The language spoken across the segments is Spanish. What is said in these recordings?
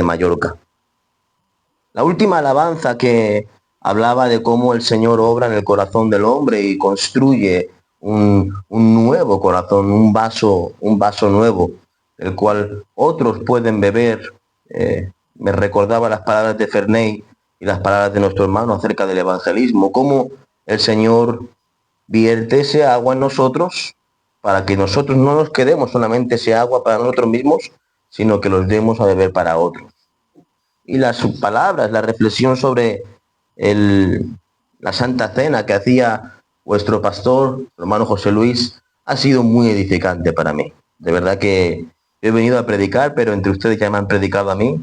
de Mallorca. La última alabanza que hablaba de cómo el Señor obra en el corazón del hombre y construye un nuevo corazón, un vaso nuevo, el cual otros pueden beber. Me recordaba las palabras de Ferney y las palabras de nuestro hermano acerca del evangelismo, cómo el Señor vierte ese agua en nosotros para que nosotros no nos quedemos solamente ese agua para nosotros mismos, sino que los demos a beber para otros. Y las palabras, la reflexión sobre la Santa Cena que hacía vuestro pastor, hermano José Luis, ha sido muy edificante para mí. De verdad que he venido a predicar, pero entre ustedes ya me han predicado a mí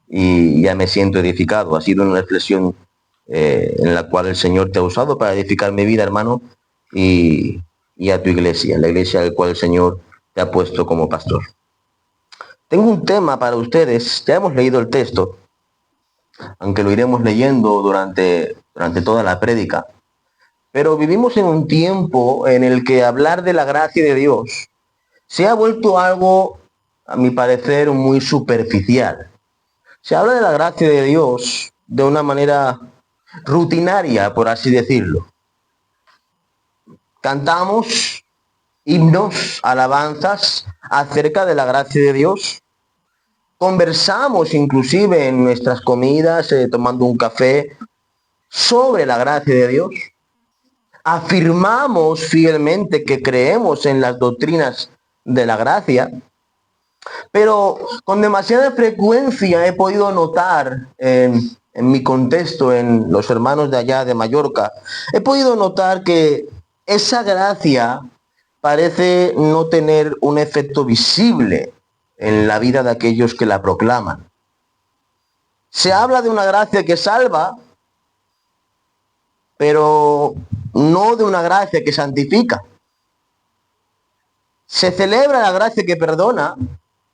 y ya me siento edificado. Ha sido una reflexión en la cual el Señor te ha usado para edificar mi vida, hermano, y a tu iglesia, la iglesia al cual el Señor te ha puesto como pastor. Tengo un tema para ustedes, ya hemos leído el texto, aunque lo iremos leyendo durante toda la prédica. Pero vivimos en un tiempo en el que hablar de la gracia de Dios se ha vuelto algo, a mi parecer, muy superficial. Se habla de la gracia de Dios de una manera rutinaria, por así decirlo. Cantamos himnos, alabanzas acerca de la gracia de Dios. Conversamos inclusive en nuestras comidas, tomando un café, sobre la gracia de Dios. Afirmamos fielmente que creemos en las doctrinas de la gracia, pero con demasiada frecuencia he podido notar en mi contexto, en los hermanos de allá de Mallorca, he podido notar que esa gracia parece no tener un efecto visible en la vida de aquellos que la proclaman. Se habla de una gracia que salva, pero no de una gracia que santifica. Se celebra la gracia que perdona,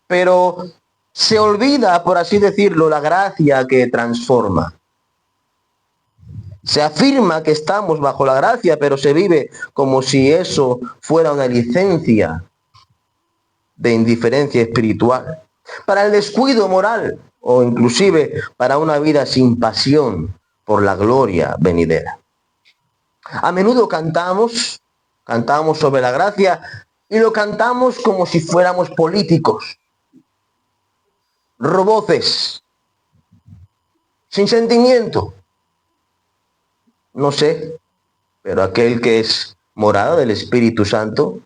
pero se olvida, por así decirlo, la gracia que transforma. Se afirma que estamos bajo la gracia, pero se vive como si eso fuera una licencia de indiferencia espiritual, para el descuido moral o inclusive para una vida sin pasión por la gloria venidera. A menudo cantamos sobre la gracia y lo cantamos como si fuéramos políticos, roboces, sin sentimiento. No sé, pero aquel que es morada del Espíritu Santo,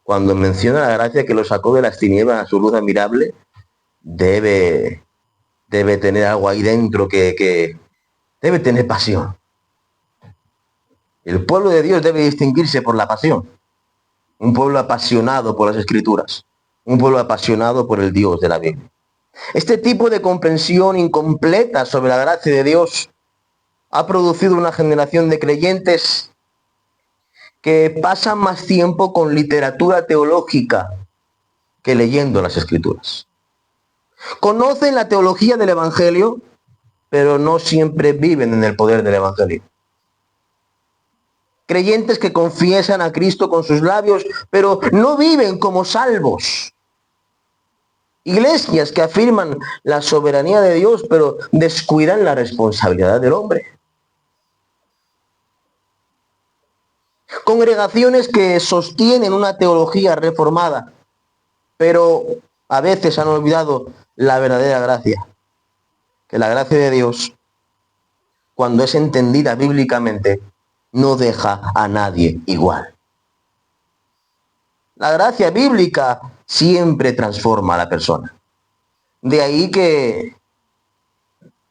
cuando menciona la gracia que lo sacó de las tinieblas a su luz admirable, debe tener algo ahí dentro que debe tener pasión. El pueblo de Dios debe distinguirse por la pasión. Un pueblo apasionado por las Escrituras. Un pueblo apasionado por el Dios de la Biblia. Este tipo de comprensión incompleta sobre la gracia de Dios ha producido una generación de creyentes que pasan más tiempo con literatura teológica que leyendo las Escrituras. Conocen la teología del Evangelio, pero no siempre viven en el poder del Evangelio. Creyentes que confiesan a Cristo con sus labios, pero no viven como salvos. Iglesias que afirman la soberanía de Dios, pero descuidan la responsabilidad del hombre. Congregaciones que sostienen una teología reformada, pero a veces han olvidado la verdadera gracia. Que la gracia de Dios, cuando es entendida bíblicamente, no deja a nadie igual. La gracia bíblica siempre transforma a la persona. De ahí que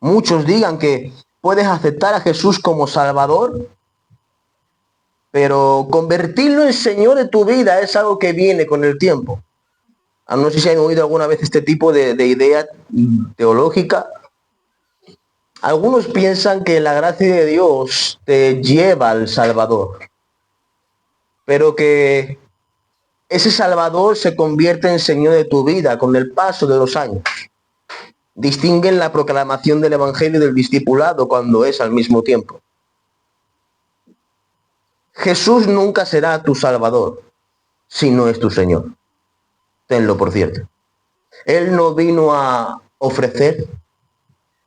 muchos digan que puedes aceptar a Jesús como Salvador, pero convertirlo en Señor de tu vida es algo que viene con el tiempo. No sé si han oído alguna vez este tipo de idea teológica. Algunos piensan que la gracia de Dios te lleva al Salvador, pero que ese Salvador se convierte en Señor de tu vida con el paso de los años. Distinguen la proclamación del Evangelio del discipulado cuando es al mismo tiempo. Jesús nunca será tu Salvador si no es tu Señor. Tenlo por cierto. Él no vino a ofrecer.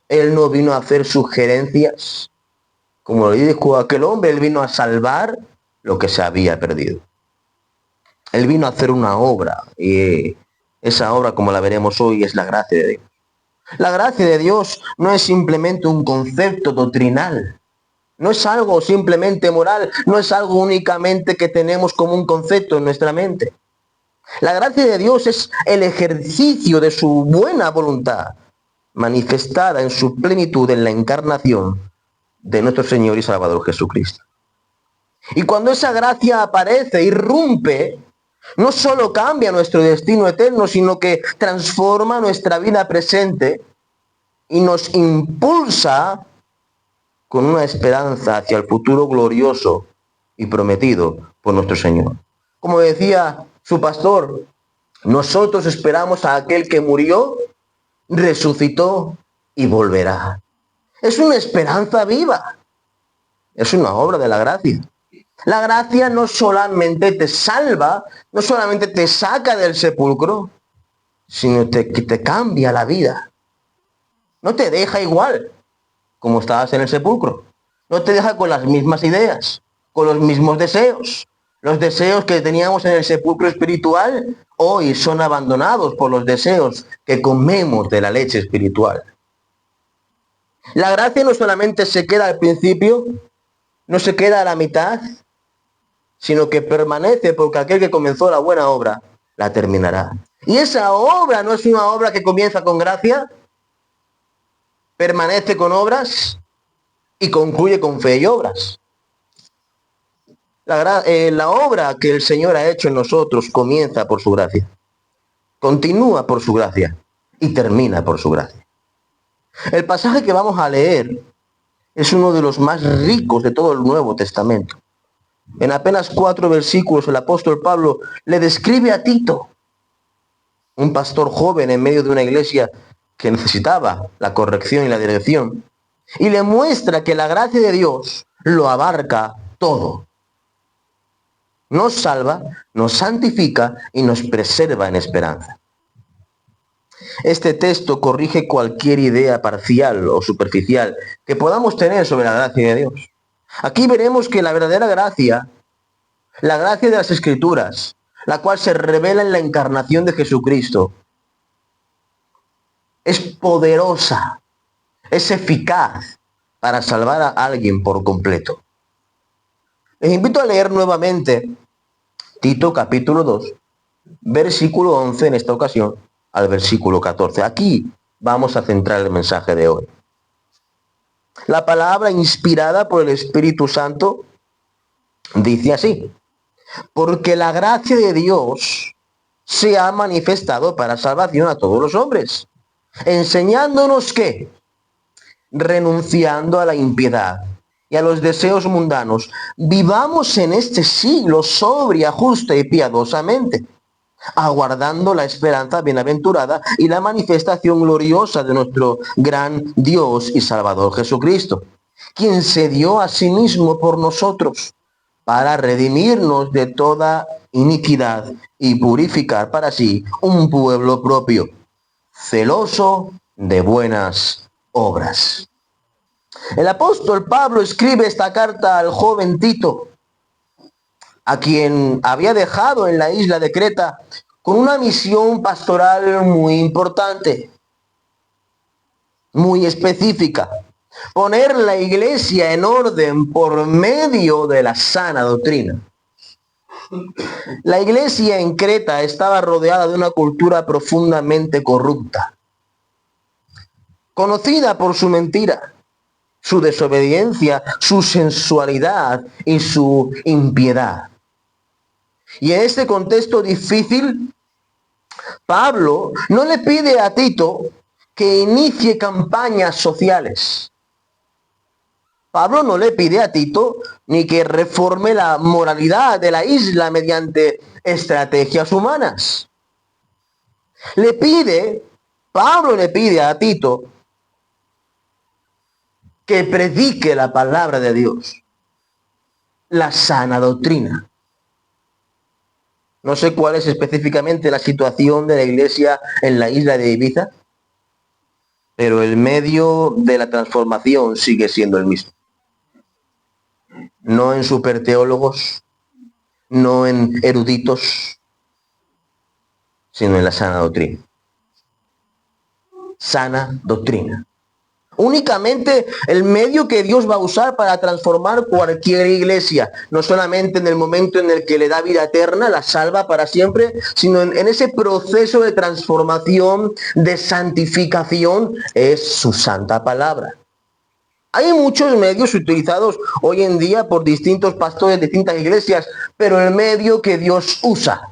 Él no vino a hacer sugerencias. Como le dijo aquel hombre, él vino a salvar lo que se había perdido. Él vino a hacer una obra y esa obra, como la veremos hoy, es la gracia de Dios. La gracia de Dios no es simplemente un concepto doctrinal, no es algo simplemente moral, no es algo únicamente que tenemos como un concepto en nuestra mente. La gracia de Dios es el ejercicio de su buena voluntad, manifestada en su plenitud en la encarnación de nuestro Señor y Salvador Jesucristo. Y cuando esa gracia aparece, irrumpe, no solo cambia nuestro destino eterno, sino que transforma nuestra vida presente y nos impulsa con una esperanza hacia el futuro glorioso y prometido por nuestro Señor. Como decía su pastor, nosotros esperamos a aquel que murió, resucitó y volverá. Es una esperanza viva. Es una obra de la gracia. La gracia no solamente te salva, no solamente te saca del sepulcro, sino que te cambia la vida. No te deja igual como estabas en el sepulcro. No te deja con las mismas ideas, con los mismos deseos. Los deseos que teníamos en el sepulcro espiritual hoy son abandonados por los deseos que comemos de la leche espiritual. La gracia no solamente se queda al principio, no se queda a la mitad, sino que permanece porque aquel que comenzó la buena obra la terminará. Y esa obra no es una obra que comienza con gracia, permanece con obras y concluye con fe y obras. La obra que el Señor ha hecho en nosotros comienza por su gracia, continúa por su gracia y termina por su gracia. El pasaje que vamos a leer es uno de los más ricos de todo el Nuevo Testamento. En apenas 4 versículos el apóstol Pablo le describe a Tito, un pastor joven en medio de una iglesia que necesitaba la corrección y la dirección, y le muestra que la gracia de Dios lo abarca todo. Nos salva, nos santifica y nos preserva en esperanza. Este texto corrige cualquier idea parcial o superficial que podamos tener sobre la gracia de Dios. Aquí veremos que la verdadera gracia, la gracia de las Escrituras, la cual se revela en la encarnación de Jesucristo, es poderosa, es eficaz para salvar a alguien por completo. Les invito a leer nuevamente Tito capítulo 2, versículo 11 en esta ocasión al versículo 14. Aquí vamos a centrar el mensaje de hoy. La palabra inspirada por el Espíritu Santo dice así: porque la gracia de Dios se ha manifestado para salvación a todos los hombres, enseñándonos que, renunciando a la impiedad y a los deseos mundanos, vivamos en este siglo sobria, justa y piadosamente, aguardando la esperanza bienaventurada y la manifestación gloriosa de nuestro gran Dios y Salvador Jesucristo, quien se dio a sí mismo por nosotros para redimirnos de toda iniquidad y purificar para sí un pueblo propio, celoso de buenas obras. El apóstol Pablo escribe esta carta al joven Tito, a quien había dejado en la isla de Creta con una misión pastoral muy importante, muy específica: poner la iglesia en orden por medio de la sana doctrina. La iglesia en Creta estaba rodeada de una cultura profundamente corrupta, conocida por su mentira, su desobediencia, su sensualidad y su impiedad. Y en este contexto difícil, Pablo no le pide a Tito que inicie campañas sociales. Pablo no le pide a Tito ni que reforme la moralidad de la isla mediante estrategias humanas. Pablo le pide a Tito que predique la palabra de Dios, la sana doctrina. No sé cuál es específicamente la situación de la iglesia en la isla de Ibiza, pero el medio de la transformación sigue siendo el mismo. No en superteólogos, no en eruditos, sino en la sana doctrina. Sana doctrina. Únicamente el medio que Dios va a usar para transformar cualquier iglesia, no solamente en el momento en el que le da vida eterna, la salva para siempre, sino en ese proceso de transformación, de santificación, es su santa palabra. Hay muchos medios utilizados hoy en día por distintos pastores de distintas iglesias, pero el medio que Dios usa,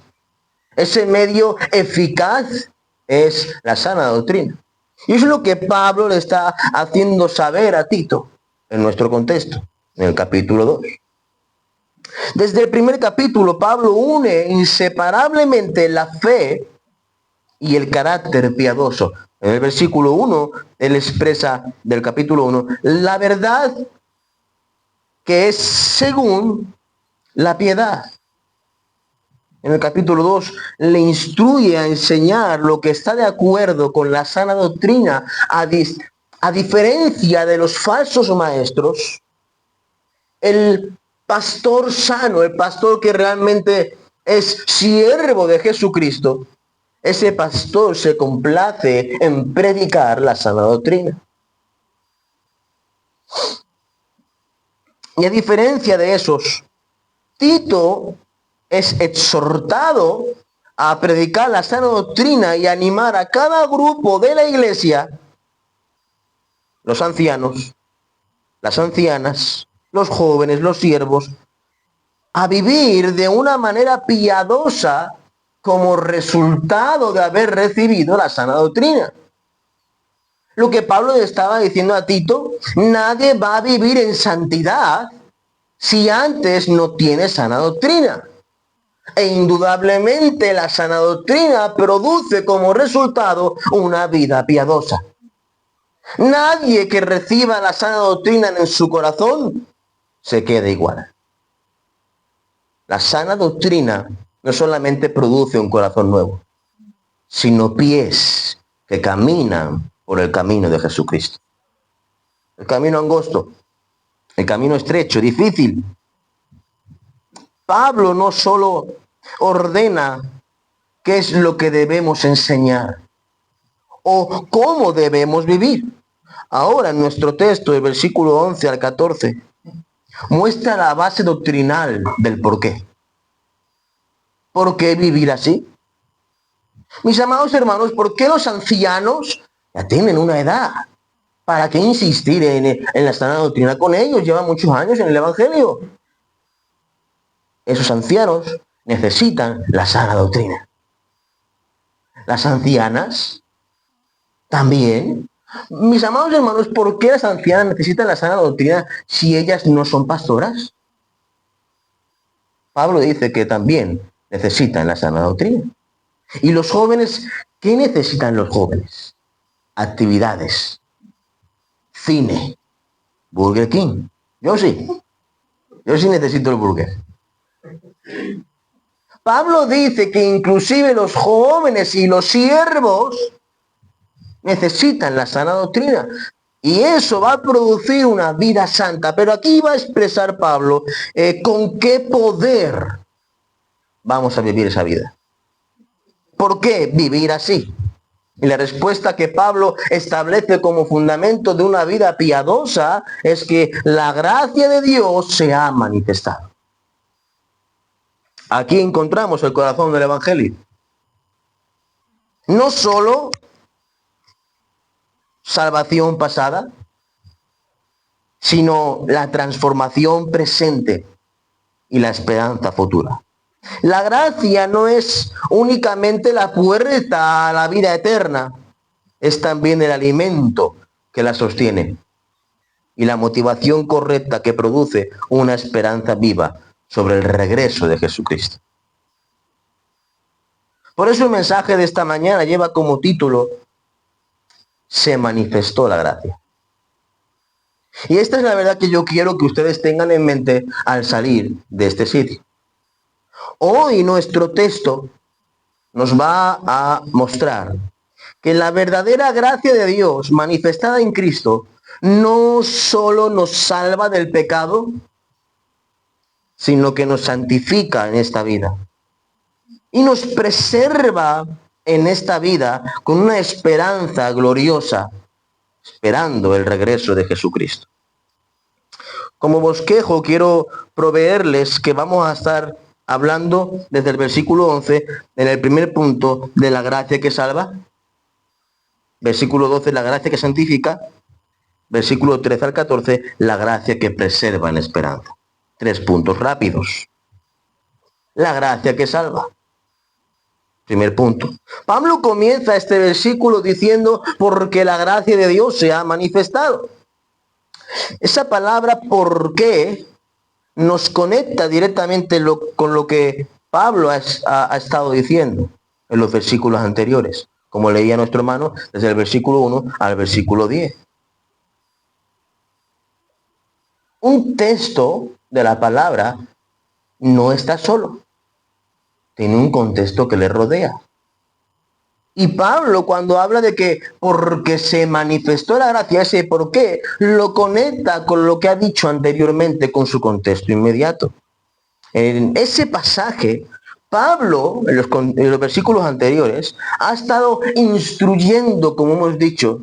ese medio eficaz, es la sana doctrina. Y eso es lo que Pablo le está haciendo saber a Tito en nuestro contexto, en el capítulo 2. Desde el primer capítulo, Pablo une inseparablemente la fe y el carácter piadoso. En el versículo 1, él expresa del capítulo 1, la verdad que es según la piedad. En el capítulo 2 le instruye a enseñar lo que está de acuerdo con la sana doctrina, a diferencia de los falsos maestros. El pastor sano, el pastor que realmente es siervo de Jesucristo, ese pastor se complace en predicar la sana doctrina. Y a diferencia de esos, Tito es exhortado a predicar la sana doctrina y animar a cada grupo de la iglesia, los ancianos, las ancianas, los jóvenes, los siervos, a vivir de una manera piadosa como resultado de haber recibido la sana doctrina. Lo que Pablo le estaba diciendo a Tito, nadie va a vivir en santidad si antes no tiene sana doctrina. E indudablemente la sana doctrina produce como resultado una vida piadosa. Nadie que reciba la sana doctrina en su corazón se queda igual. La sana doctrina no solamente produce un corazón nuevo, sino pies que caminan por el camino de Jesucristo. El camino angosto, el camino estrecho, difícil. Pablo no solo ordena qué es lo que debemos enseñar o cómo debemos vivir. Ahora en nuestro texto, el versículo 11 al 14, muestra la base doctrinal del por qué. ¿Por qué vivir así? Mis amados hermanos, ¿por qué los ancianos ya tienen una edad? ¿Para qué insistir en la sana doctrina con ellos? Llevan muchos años en el Evangelio. Esos ancianos necesitan la sana doctrina. Las ancianas también. Mis amados hermanos, ¿por qué las ancianas necesitan la sana doctrina si ellas no son pastoras? Pablo dice que también necesitan la sana doctrina. ¿Y los jóvenes? ¿Qué necesitan los jóvenes? Actividades. Cine. Burger King. Yo sí necesito el burger. Pablo dice que inclusive los jóvenes y los siervos necesitan la sana doctrina. Y eso va a producir una vida santa. Pero aquí va a expresar Pablo con qué poder vamos a vivir esa vida. ¿Por qué vivir así? Y la respuesta que Pablo establece como fundamento de una vida piadosa es que la gracia de Dios se ha manifestado. Aquí encontramos el corazón del Evangelio. No solo salvación pasada, sino la transformación presente y la esperanza futura. La gracia no es únicamente la puerta a la vida eterna, es también el alimento que la sostiene y la motivación correcta que produce una esperanza viva sobre el regreso de Jesucristo. Por eso el mensaje de esta mañana lleva como título, se manifestó la gracia. Y esta es la verdad que yo quiero que ustedes tengan en mente al salir de este sitio. Hoy nuestro texto nos va a mostrar que la verdadera gracia de Dios manifestada en Cristo no solo nos salva del pecado, sino que nos santifica en esta vida y nos preserva en esta vida con una esperanza gloriosa, esperando el regreso de Jesucristo. Como bosquejo quiero proveerles que vamos a estar hablando desde el versículo 11, en el primer punto, de la gracia que salva. Versículo 12, la gracia que santifica. Versículo 13 al 14, la gracia que preserva en esperanza. 3 puntos rápidos. La gracia que salva. Primer punto. Pablo comienza este versículo diciendo, porque la gracia de Dios se ha manifestado. Esa palabra ¿por qué? Nos conecta directamente con lo que Pablo ha estado diciendo en los versículos anteriores, como leía nuestro hermano desde el versículo 1 al versículo 10. Un texto de la palabra no está solo, tiene un contexto que le rodea. Y Pablo, cuando habla de que porque se manifestó la gracia, ese por qué, lo conecta con lo que ha dicho anteriormente, con su contexto inmediato. En ese pasaje, Pablo, en los versículos anteriores, ha estado instruyendo, como hemos dicho,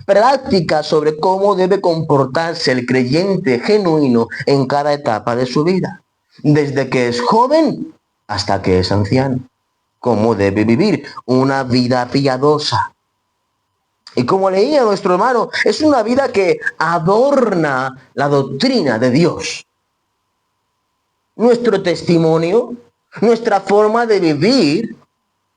prácticas sobre cómo debe comportarse el creyente genuino en cada etapa de su vida, desde que es joven hasta que es anciano. Cómo debe vivir una vida piadosa. Y como leía nuestro hermano, es una vida que adorna la doctrina de Dios. Nuestro testimonio, nuestra forma de vivir,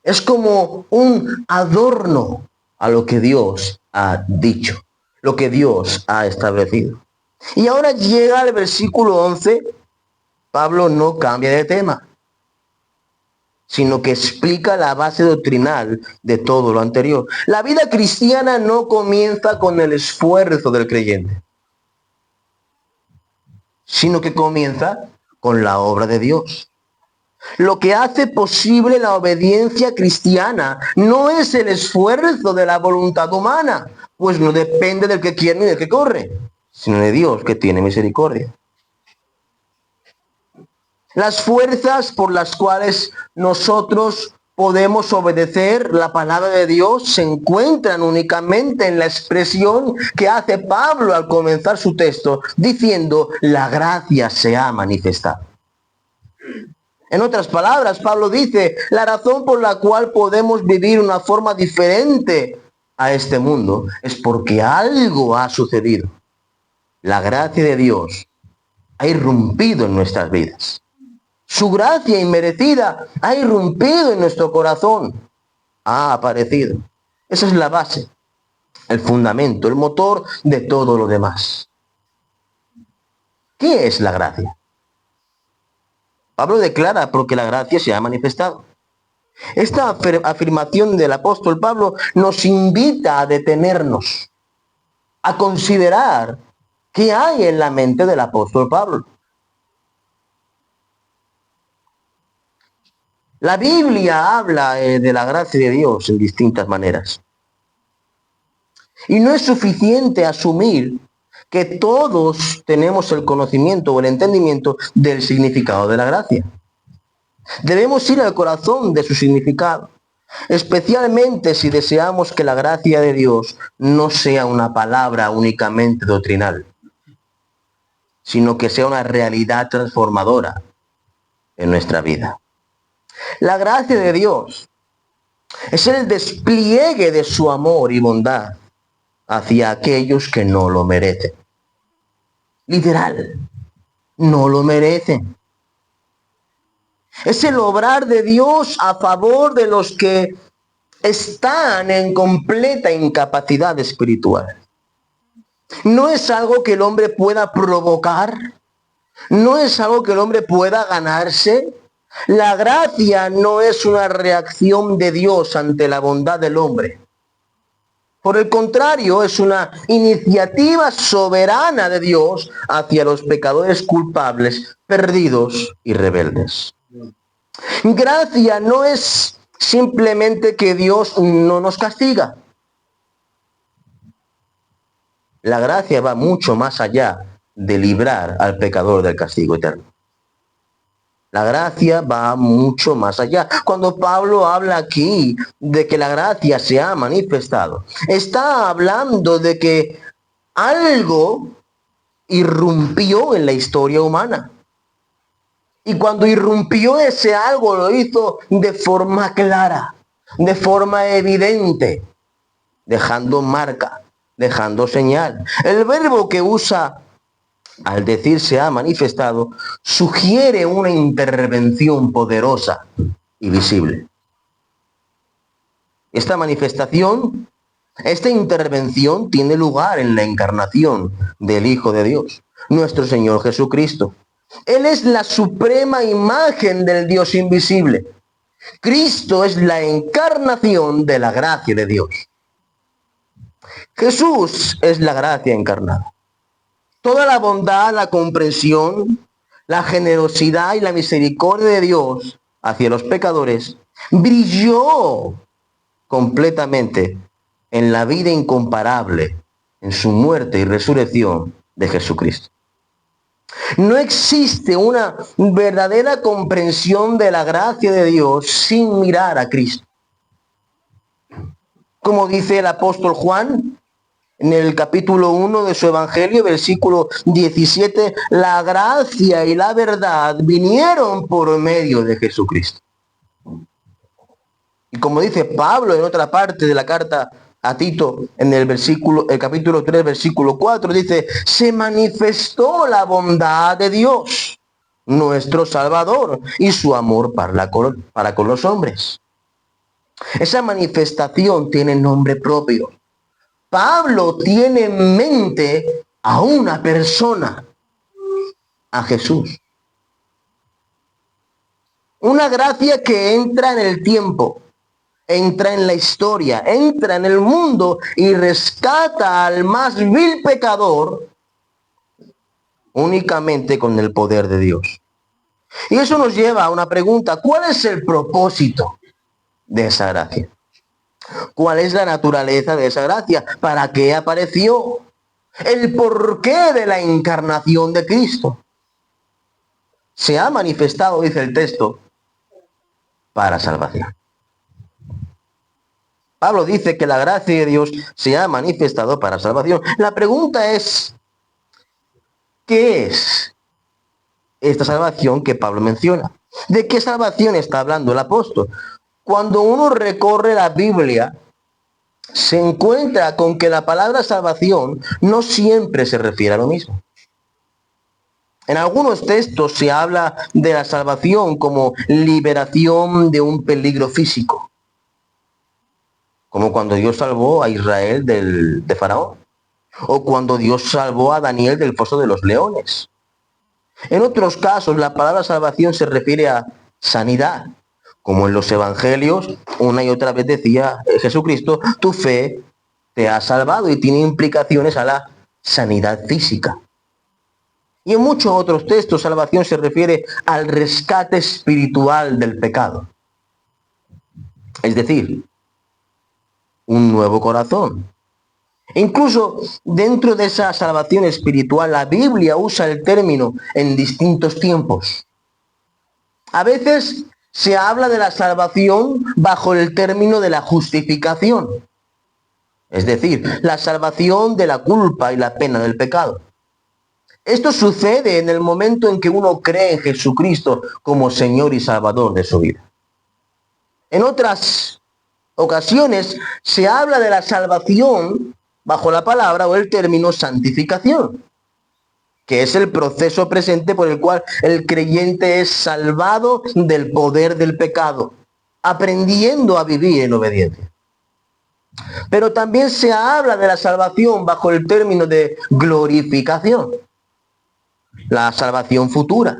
es como un adorno a lo que Dios ha dicho, lo que Dios ha establecido. Y ahora llega el versículo 11, Pablo no cambia de tema, sino que explica la base doctrinal de todo lo anterior. La vida cristiana no comienza con el esfuerzo del creyente, sino que comienza con la obra de Dios. Lo que hace posible la obediencia cristiana no es el esfuerzo de la voluntad humana, pues no depende del que quiere ni del que corre, sino de Dios que tiene misericordia. Las fuerzas por las cuales nosotros podemos obedecer la palabra de Dios se encuentran únicamente en la expresión que hace Pablo al comenzar su texto, diciendo, la gracia se ha manifestado. En otras palabras, Pablo dice, la razón por la cual podemos vivir una forma diferente a este mundo es porque algo ha sucedido. La gracia de Dios ha irrumpido en nuestras vidas. Su gracia inmerecida ha irrumpido en nuestro corazón, ha aparecido. Esa es la base, el fundamento, el motor de todo lo demás. ¿Qué es la gracia? Pablo declara porque la gracia se ha manifestado. Esta afirmación del apóstol Pablo nos invita a detenernos, a considerar qué hay en la mente del apóstol Pablo. La Biblia habla de la gracia de Dios en distintas maneras. Y no es suficiente asumir que todos tenemos el conocimiento o el entendimiento del significado de la gracia. Debemos ir al corazón de su significado, especialmente si deseamos que la gracia de Dios no sea una palabra únicamente doctrinal, sino que sea una realidad transformadora en nuestra vida. La gracia de Dios es el despliegue de su amor y bondad hacia aquellos que no lo merecen. Literal, no lo merecen. Es el obrar de Dios a favor de los que están en completa incapacidad espiritual. No es algo que el hombre pueda provocar, no es algo que el hombre pueda ganarse. La gracia no es una reacción de Dios ante la bondad del hombre. Por el contrario, es una iniciativa soberana de Dios hacia los pecadores culpables, perdidos y rebeldes. Gracia no es simplemente que Dios no nos castiga. La gracia va mucho más allá de librar al pecador del castigo eterno. La gracia va mucho más allá. Cuando Pablo habla aquí de que la gracia se ha manifestado, está hablando de que algo irrumpió en la historia humana. Y cuando irrumpió ese algo, lo hizo de forma clara, de forma evidente, dejando marca, dejando señal. El verbo que usa al decir se ha manifestado sugiere una intervención poderosa y visible. Esta manifestación, esta intervención tiene lugar en la encarnación del Hijo de Dios, nuestro Señor Jesucristo. Él es la suprema imagen del Dios invisible. Cristo es la encarnación de la gracia de Dios. Jesús es la gracia encarnada. Toda la bondad, la comprensión, la generosidad y la misericordia de Dios hacia los pecadores brilló completamente en la vida incomparable, en su muerte y resurrección de Jesucristo. No existe una verdadera comprensión de la gracia de Dios sin mirar a Cristo. Como dice el apóstol Juan en el capítulo 1 de su Evangelio, versículo 17, la gracia y la verdad vinieron por medio de Jesucristo. Y como dice Pablo en otra parte de la carta a Tito, en el capítulo 3, versículo 4, dice, se manifestó la bondad de Dios, nuestro Salvador, y su amor para con los hombres. Esa manifestación tiene nombre propio. Pablo tiene en mente a una persona, a Jesús. Una gracia que entra en el tiempo, entra en la historia, entra en el mundo y rescata al más vil pecador únicamente con el poder de Dios. Y eso nos lleva a una pregunta: ¿cuál es el propósito de esa gracia? ¿Cuál es la naturaleza de esa gracia? ¿Para qué apareció? El porqué de la encarnación de Cristo. Se ha manifestado, dice el texto, para salvación. Pablo dice que la gracia de Dios se ha manifestado para salvación. La pregunta es, ¿qué es esta salvación que Pablo menciona? ¿De qué salvación está hablando el apóstol? Cuando uno recorre la Biblia, se encuentra con que la palabra salvación no siempre se refiere a lo mismo. En algunos textos se habla de la salvación como liberación de un peligro físico, como cuando Dios salvó a Israel de Faraón, o cuando Dios salvó a Daniel del foso de los leones. En otros casos, la palabra salvación se refiere a sanidad, como en los evangelios una y otra vez decía Jesucristo, tu fe te ha salvado, y tiene implicaciones a la sanidad física. Y en muchos otros textos, salvación se refiere al rescate espiritual del pecado. Es decir, un nuevo corazón. Incluso dentro de esa salvación espiritual, la Biblia usa el término en distintos tiempos. A veces se habla de la salvación bajo el término de la justificación. Es decir, la salvación de la culpa y la pena del pecado. Esto sucede en el momento en que uno cree en Jesucristo como Señor y Salvador de su vida. En otras ocasiones se habla de la salvación bajo la palabra o el término santificación, que es el proceso presente por el cual el creyente es salvado del poder del pecado, aprendiendo a vivir en obediencia. Pero también se habla de la salvación bajo el término de glorificación, la salvación futura,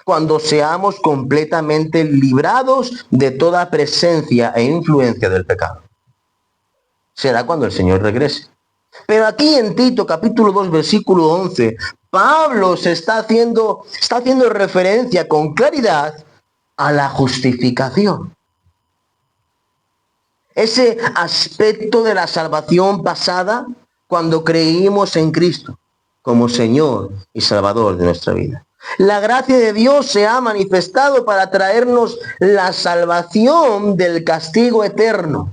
cuando seamos completamente librados de toda presencia e influencia del pecado. Será cuando el Señor regrese. Pero aquí en Tito capítulo 2 versículo 11, Pablo está haciendo referencia con claridad a la justificación. ese aspecto de la salvación pasada cuando creímos en Cristo como Señor y Salvador de nuestra vida. La gracia de Dios se ha manifestado para traernos la salvación del castigo eterno,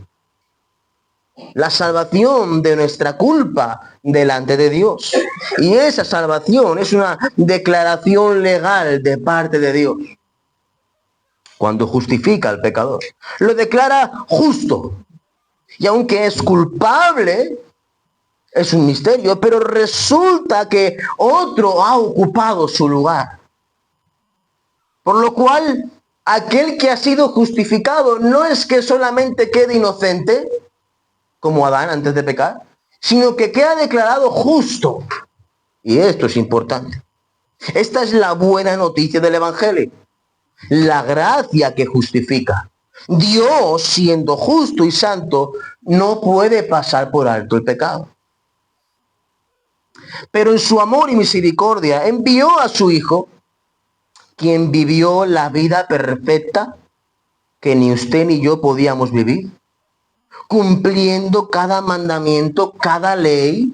la salvación de nuestra culpa delante de Dios. Y esa salvación es una declaración legal de parte de Dios. Cuando justifica al pecador, lo declara justo. Y aunque es culpable, es un misterio, pero resulta que otro ha ocupado su lugar. Por lo cual, aquel que ha sido justificado no es que solamente quede inocente, como Adán antes de pecar, sino que queda declarado justo. Y esto es importante. Esta es la buena noticia del Evangelio. La gracia que justifica. Dios, siendo justo y santo, no puede pasar por alto el pecado. Pero en su amor y misericordia envió a su Hijo, quien vivió la vida perfecta que ni usted ni yo podíamos vivir, cumpliendo cada mandamiento, cada ley.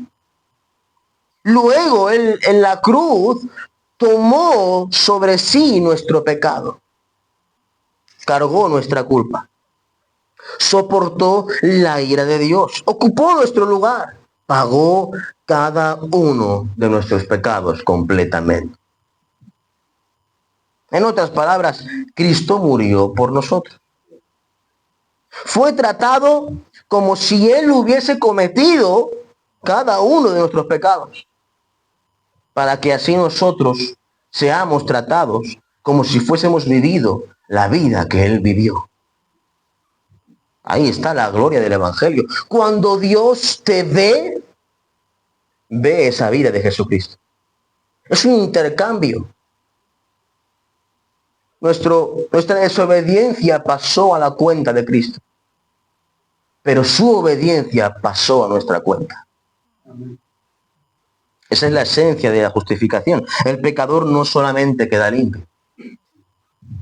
Luego él en la cruz tomó sobre sí nuestro pecado, cargó nuestra culpa, soportó la ira de Dios, ocupó nuestro lugar, pagó cada uno de nuestros pecados completamente. En otras palabras, Cristo murió por nosotros. Fue tratado como si Él hubiese cometido cada uno de nuestros pecados, para que así nosotros seamos tratados como si fuésemos vivido la vida que Él vivió. Ahí está la gloria del Evangelio. Cuando Dios te ve, ve esa vida de Jesucristo. Es un intercambio. Nuestra desobediencia pasó a la cuenta de Cristo, pero su obediencia pasó a nuestra cuenta. Esa es la esencia de la justificación. El pecador no solamente queda limpio,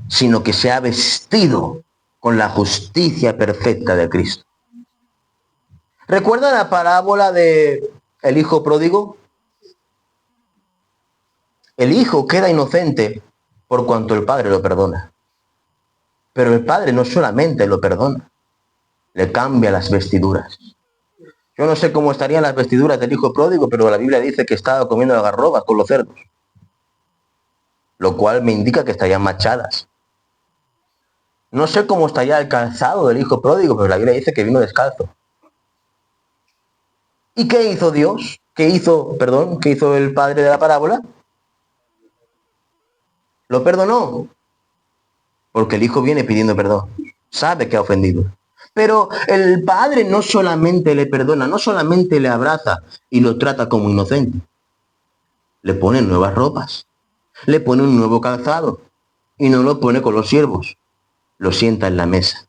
sino que se ha vestido con la justicia perfecta de Cristo. ¿Recuerdan la parábola de el hijo pródigo? El hijo queda inocente por cuanto el padre lo perdona. Pero el padre no solamente lo perdona, le cambia las vestiduras. Yo no sé cómo estarían las vestiduras del hijo pródigo, pero la Biblia dice que estaba comiendo algarrobas con los cerdos, lo cual me indica que estarían manchadas. No sé cómo estaría el calzado del hijo pródigo, pero la Biblia dice que vino descalzo. ¿Y qué hizo Dios? ¿Qué hizo el padre de la parábola? Lo perdonó, porque el hijo viene pidiendo perdón. Sabe que ha ofendido. Pero el padre no solamente le perdona, no solamente le abraza y lo trata como inocente. Le pone nuevas ropas, le pone un nuevo calzado y no lo pone con los siervos. Lo sienta en la mesa.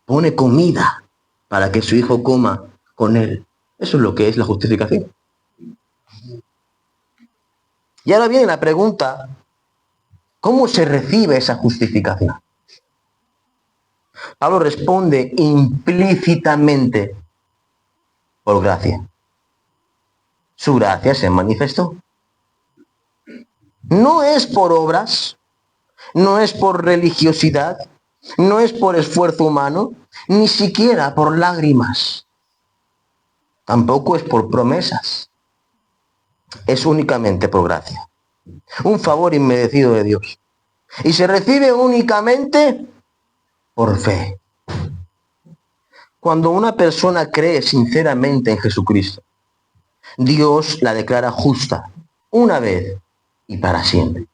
Pone comida para que su hijo coma con él. Eso es lo que es la justificación. Y ahora viene la pregunta, ¿cómo se recibe esa justificación? Pablo responde implícitamente por gracia. Su gracia se manifestó. No es por obras, no es por religiosidad, no es por esfuerzo humano, ni siquiera por lágrimas. Tampoco es por promesas. Es únicamente por gracia. Un favor inmerecido de Dios. Y se recibe únicamente por fe. Cuando una persona cree sinceramente en Jesucristo, Dios la declara justa, una vez y para siempre.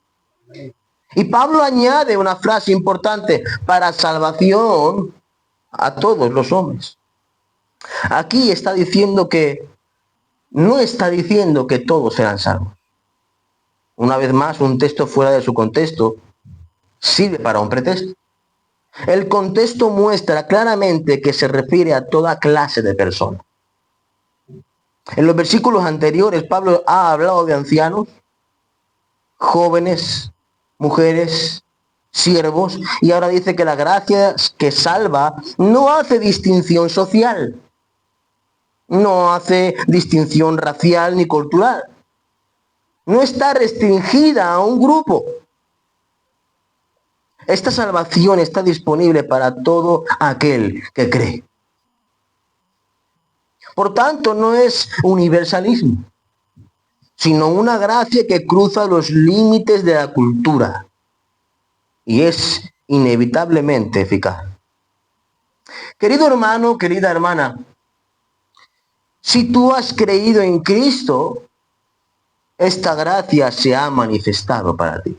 Y Pablo añade una frase importante, para salvación a todos los hombres. Aquí está diciendo que, no está diciendo que todos serán salvos. Una vez más, un texto fuera de su contexto sirve para un pretexto. El contexto muestra claramente que se refiere a toda clase de personas. En los versículos anteriores, Pablo ha hablado de ancianos, jóvenes, mujeres, siervos, y ahora dice que la gracia que salva no hace distinción social, no hace distinción racial ni cultural, no está restringida a un grupo. Esta salvación está disponible para todo aquel que cree. Por tanto, no es universalismo, sino una gracia que cruza los límites de la cultura y es inevitablemente eficaz. Querido hermano, querida hermana, si tú has creído en Cristo, esta gracia se ha manifestado para ti.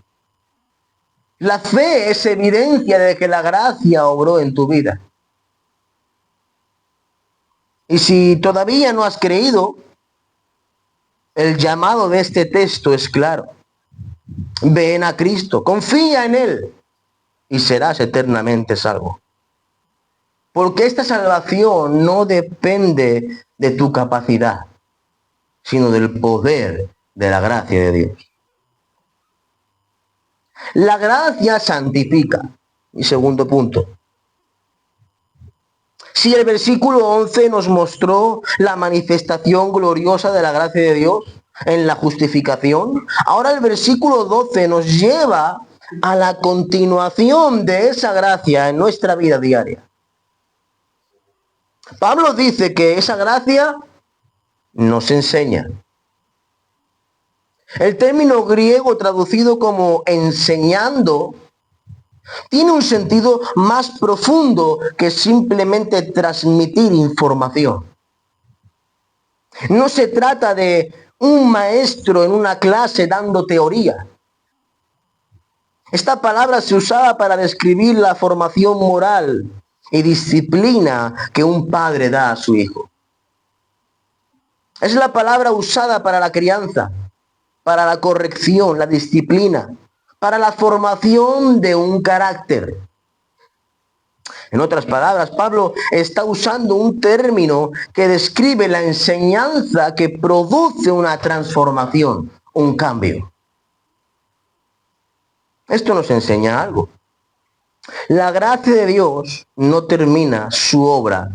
La fe es evidencia de que la gracia obró en tu vida. Y si todavía no has creído, el llamado de este texto es claro. Ven a Cristo, confía en Él y serás eternamente salvo. Porque esta salvación no depende de tu capacidad, sino del poder de la gracia de Dios. La gracia santifica. Mi segundo punto. Si el versículo 11 nos mostró la manifestación gloriosa de la gracia de Dios en la justificación, ahora el versículo 12 nos lleva a la continuación de esa gracia en nuestra vida diaria. Pablo dice que esa gracia nos enseña. El término griego traducido como enseñando tiene un sentido más profundo que simplemente transmitir información. No se trata de un maestro en una clase dando teoría. Esta palabra se usaba para describir la formación moral y disciplina que un padre da a su hijo. Es la palabra usada para la crianza, para la corrección, la disciplina, para la formación de un carácter. En otras palabras, Pablo está usando un término que describe la enseñanza que produce una transformación, un cambio. Esto nos enseña algo. La gracia de Dios no termina su obra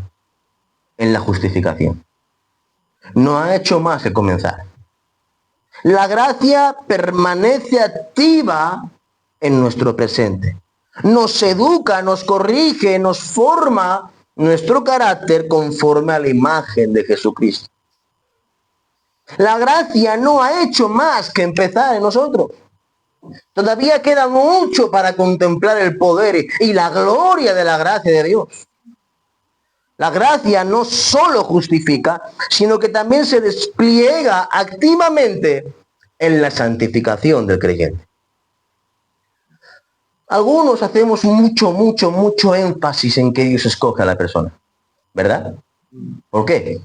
en la justificación. No ha hecho más que comenzar. La gracia permanece activa en nuestro presente. Nos educa, nos corrige, nos forma nuestro carácter conforme a la imagen de Jesucristo. La gracia no ha hecho más que empezar en nosotros. Todavía queda mucho para contemplar el poder y la gloria de la gracia de Dios. La gracia no solo justifica, sino que también se despliega activamente en la santificación del creyente. Algunos hacemos mucho énfasis en que Dios escoge a la persona, ¿verdad? ¿Por qué?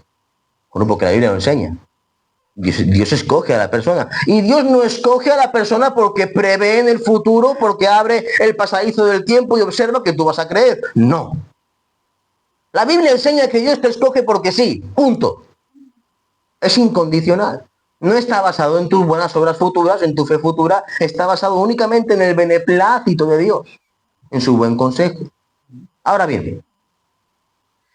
Bueno, porque la Biblia lo enseña. Dios escoge a la persona. Y Dios no escoge a la persona porque prevé en el futuro, porque abre el pasadizo del tiempo y observa que tú vas a creer. No. La Biblia enseña que Dios te escoge porque sí, punto. Es incondicional. No está basado en tus buenas obras futuras, en tu fe futura, está basado únicamente en el beneplácito de Dios, en su buen consejo. Ahora bien,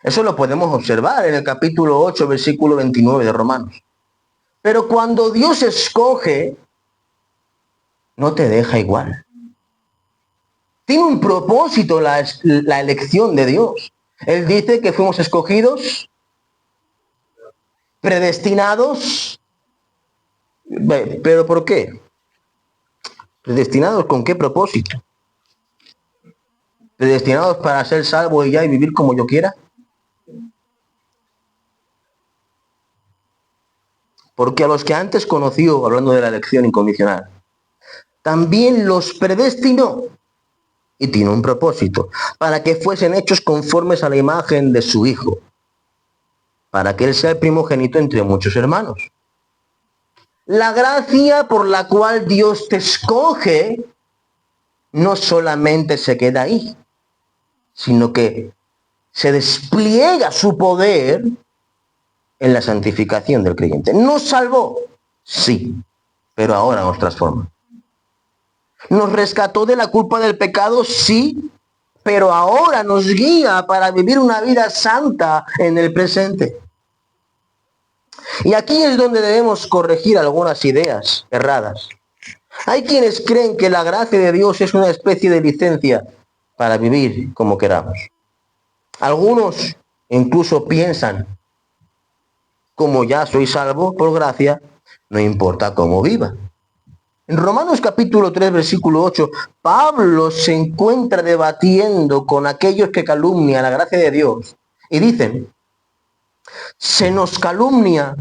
eso lo podemos observar en el capítulo 8, versículo 29 de Romanos. Pero cuando Dios escoge, no te deja igual. Tiene un propósito la elección de Dios. Él dice que fuimos escogidos, predestinados. ¿Pero por qué? ¿Predestinados con qué propósito? ¿Predestinados para ser salvo y ya y vivir como yo quiera? Porque a los que antes conoció, hablando de la elección incondicional, también los predestinó y tiene un propósito, para que fuesen hechos conformes a la imagen de su Hijo, para que Él sea el primogénito entre muchos hermanos. La gracia por la cual Dios te escoge no solamente se queda ahí, sino que se despliega su poder en la santificación del creyente. Nos salvó, sí, pero ahora nos transforma. Nos rescató de la culpa del pecado, sí, pero ahora nos guía para vivir una vida santa en el presente. Y aquí es donde debemos corregir algunas ideas erradas. Hay quienes creen que la gracia de Dios es una especie de licencia para vivir como queramos. Algunos incluso piensan, como ya soy salvo por gracia, no importa cómo viva. En Romanos capítulo 3, versículo 8, Pablo se encuentra debatiendo con aquellos que calumnian la gracia de Dios y dicen, se nos calumnia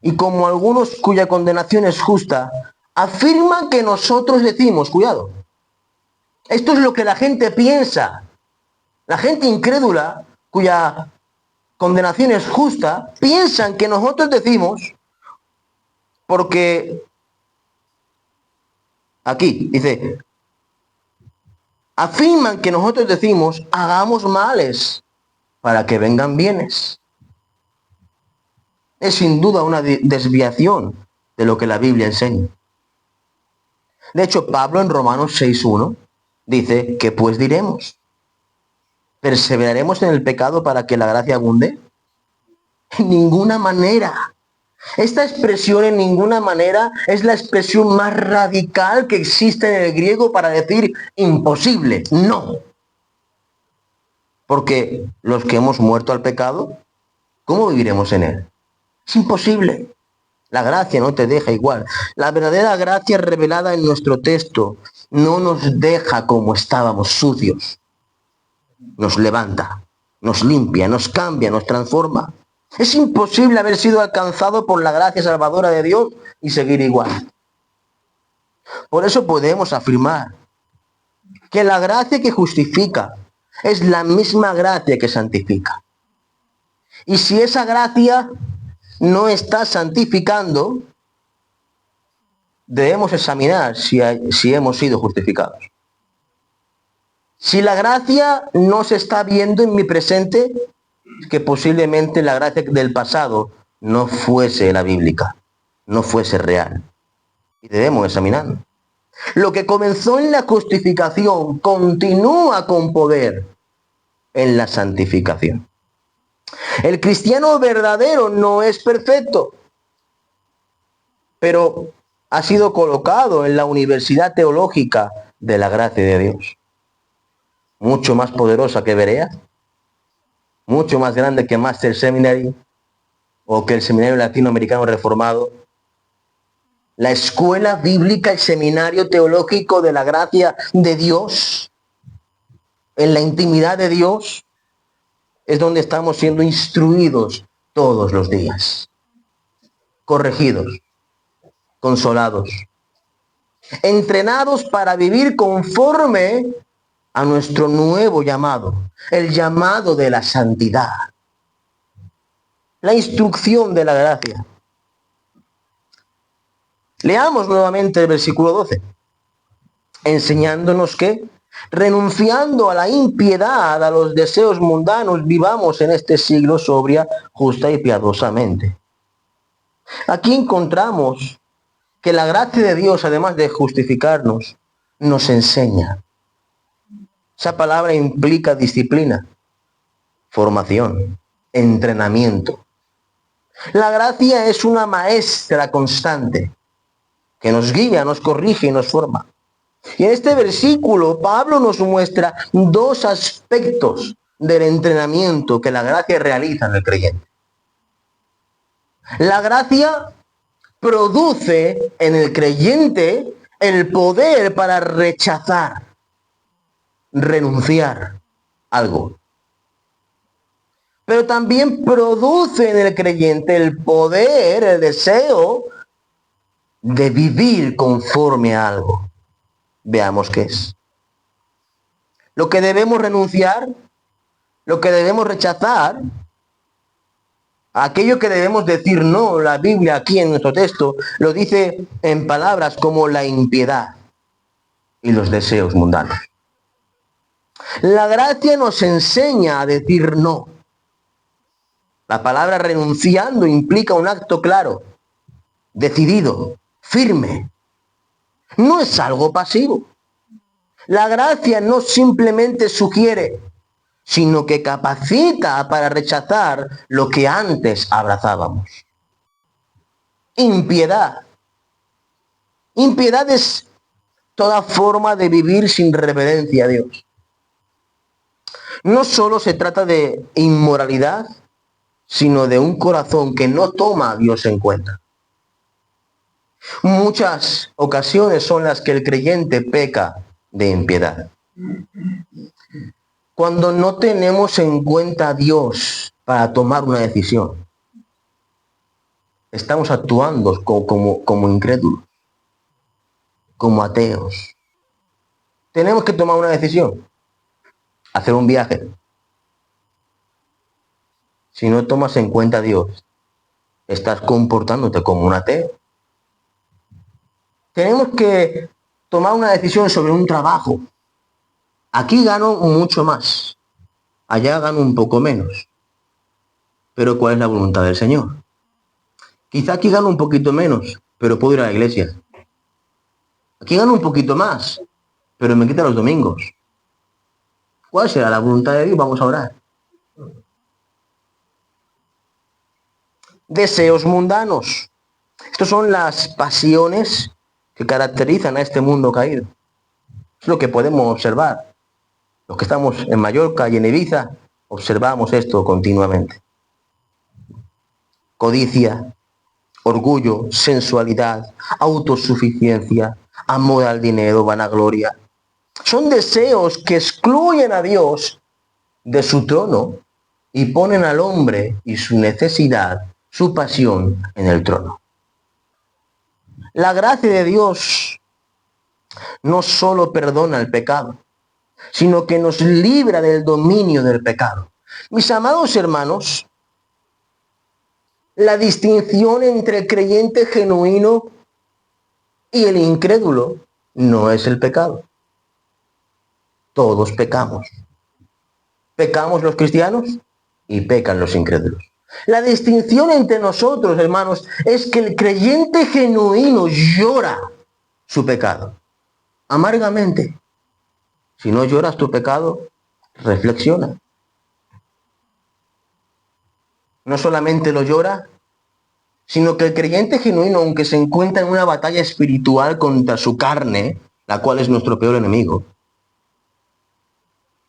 y como algunos cuya condenación es justa, afirman que nosotros decimos, cuidado, esto es lo que la gente piensa, la gente incrédula cuya condenación es justa, piensan que nosotros decimos, porque aquí dice, afirman que nosotros decimos, hagamos males para que vengan bienes. Es sin duda una desviación de lo que la Biblia enseña. De hecho, Pablo en Romanos 6.1 dice, ¿qué pues diremos? ¿Perseveraremos en el pecado para que la gracia abunde? En ninguna manera. Esta expresión en ninguna manera es la expresión más radical que existe en el griego para decir imposible. No. Porque los que hemos muerto al pecado, ¿cómo viviremos en él? Es imposible. La gracia no te deja igual. La verdadera gracia revelada en nuestro texto no nos deja como estábamos sucios. Nos levanta, nos limpia, nos cambia, nos transforma. Es imposible haber sido alcanzado por la gracia salvadora de Dios y seguir igual. Por eso podemos afirmar que la gracia que justifica es la misma gracia que santifica. Y si esa gracia no está santificando, debemos examinar si hemos sido justificados. Si la gracia no se está viendo en mi presente, es que posiblemente la gracia del pasado no fuese la bíblica, no fuese real. Y debemos examinarlo. Lo que comenzó en la justificación continúa con poder en la santificación. El cristiano verdadero no es perfecto, pero ha sido colocado en la Universidad Teológica de la gracia de Dios. Mucho más poderosa que Berea, mucho más grande que Master Seminary o que el Seminario Latinoamericano Reformado. La escuela bíblica, el seminario teológico de la gracia de Dios, en la intimidad de Dios, es donde estamos siendo instruidos todos los días, corregidos, consolados, entrenados para vivir conforme a nuestro nuevo llamado, el llamado de la santidad, la instrucción de la gracia. Leamos nuevamente el versículo 12, enseñándonos que, renunciando a la impiedad, a los deseos mundanos, vivamos en este siglo sobria, justa y piadosamente. Aquí encontramos que la gracia de Dios, además de justificarnos, nos enseña. Esa palabra implica disciplina, formación, entrenamiento. La gracia es una maestra constante que nos guía, nos corrige y nos forma. Y en este versículo Pablo nos muestra dos aspectos del entrenamiento que la gracia realiza en el creyente. La gracia produce en el creyente el poder para rechazar, renunciar algo. Pero también produce en el creyente el poder, el deseo de vivir conforme a algo. Veamos qué es. Lo que debemos renunciar, lo que debemos rechazar, aquello que debemos decir no. La Biblia aquí en nuestro texto lo dice en palabras como la impiedad y los deseos mundanos. La gracia nos enseña a decir no. La palabra renunciando implica un acto claro, decidido, firme. No es algo pasivo. La gracia no simplemente sugiere, sino que capacita para rechazar lo que antes abrazábamos. Impiedad. Impiedad es toda forma de vivir sin reverencia a Dios. No solo se trata de inmoralidad, sino de un corazón que no toma a Dios en cuenta. Muchas ocasiones son las que el creyente peca de impiedad. Cuando no tenemos en cuenta a Dios para tomar una decisión, estamos actuando como incrédulos, como ateos. Tenemos que tomar una decisión, hacer un viaje. Si no tomas en cuenta a Dios, estás comportándote como un ateo. Tenemos que tomar una decisión sobre un trabajo. Aquí gano mucho más, allá gano un poco menos. Pero ¿cuál es la voluntad del Señor? Quizá aquí gano un poquito menos, pero puedo ir a la iglesia. Aquí gano un poquito más, pero me quitan los domingos. ¿Cuál será la voluntad de Dios? Vamos a orar. Deseos mundanos. Estas son las pasiones que caracterizan a este mundo caído. Es lo que podemos observar. Los que estamos en Mallorca y en Ibiza, observamos esto continuamente. Codicia, orgullo, sensualidad, autosuficiencia, amor al dinero, vanagloria. Son deseos que excluyen a Dios de su trono y ponen al hombre y su necesidad, su pasión en el trono. La gracia de Dios no solo perdona el pecado, sino que nos libra del dominio del pecado. Mis amados hermanos, la distinción entre el creyente genuino y el incrédulo no es el pecado. Todos pecamos. Pecamos los cristianos y pecan los incrédulos. La distinción entre nosotros, hermanos, es que el creyente genuino llora su pecado amargamente. Si no lloras tu pecado, reflexiona. No solamente lo llora, sino que el creyente genuino, aunque se encuentra en una batalla espiritual contra su carne, la cual es nuestro peor enemigo,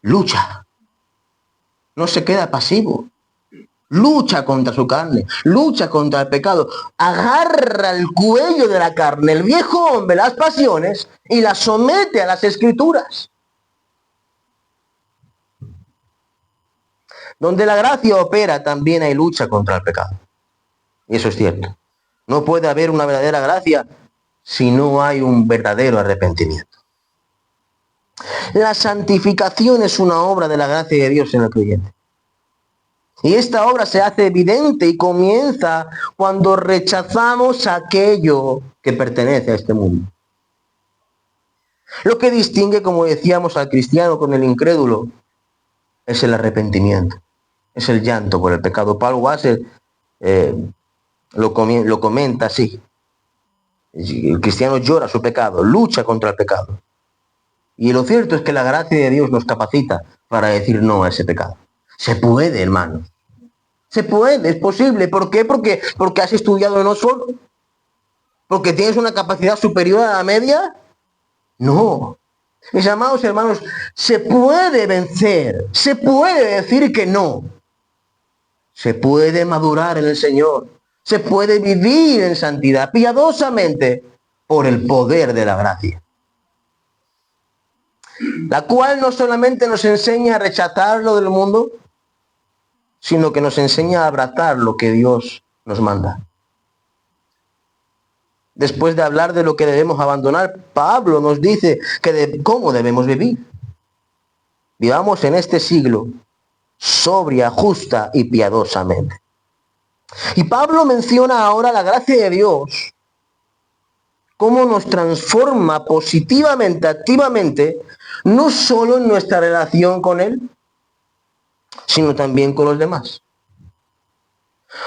lucha. No se queda pasivo. Lucha contra su carne, lucha contra el pecado, agarra el cuello de la carne, el viejo hombre, las pasiones, y las somete a las escrituras. Donde la gracia opera, también hay lucha contra el pecado. Y eso es cierto. No puede haber una verdadera gracia si no hay un verdadero arrepentimiento. La santificación es una obra de la gracia de Dios en el creyente. Y esta obra se hace evidente y comienza cuando rechazamos aquello que pertenece a este mundo. Lo que distingue, como decíamos, al cristiano con el incrédulo es el arrepentimiento, es el llanto por el pecado. Paul Wasser lo comenta así. El cristiano llora su pecado, lucha contra el pecado. Y lo cierto es que la gracia de Dios nos capacita para decir no a ese pecado. Se puede, hermanos. Se puede, es posible. ¿Por qué? Porque has estudiado en Oxford. ¿Porque tienes una capacidad superior a la media? No. Mis amados hermanos, se puede vencer. Se puede decir que no. Se puede madurar en el Señor. Se puede vivir en santidad piadosamente por el poder de la gracia. La cual no solamente nos enseña a rechazar lo del mundo, sino que nos enseña a abrazar lo que Dios nos manda. Después de hablar de lo que debemos abandonar, Pablo nos dice cómo debemos vivir. Vivamos en este siglo sobria, justa y piadosamente. Y Pablo menciona ahora la gracia de Dios, cómo nos transforma positivamente, activamente, no solo en nuestra relación con Él, sino también con los demás.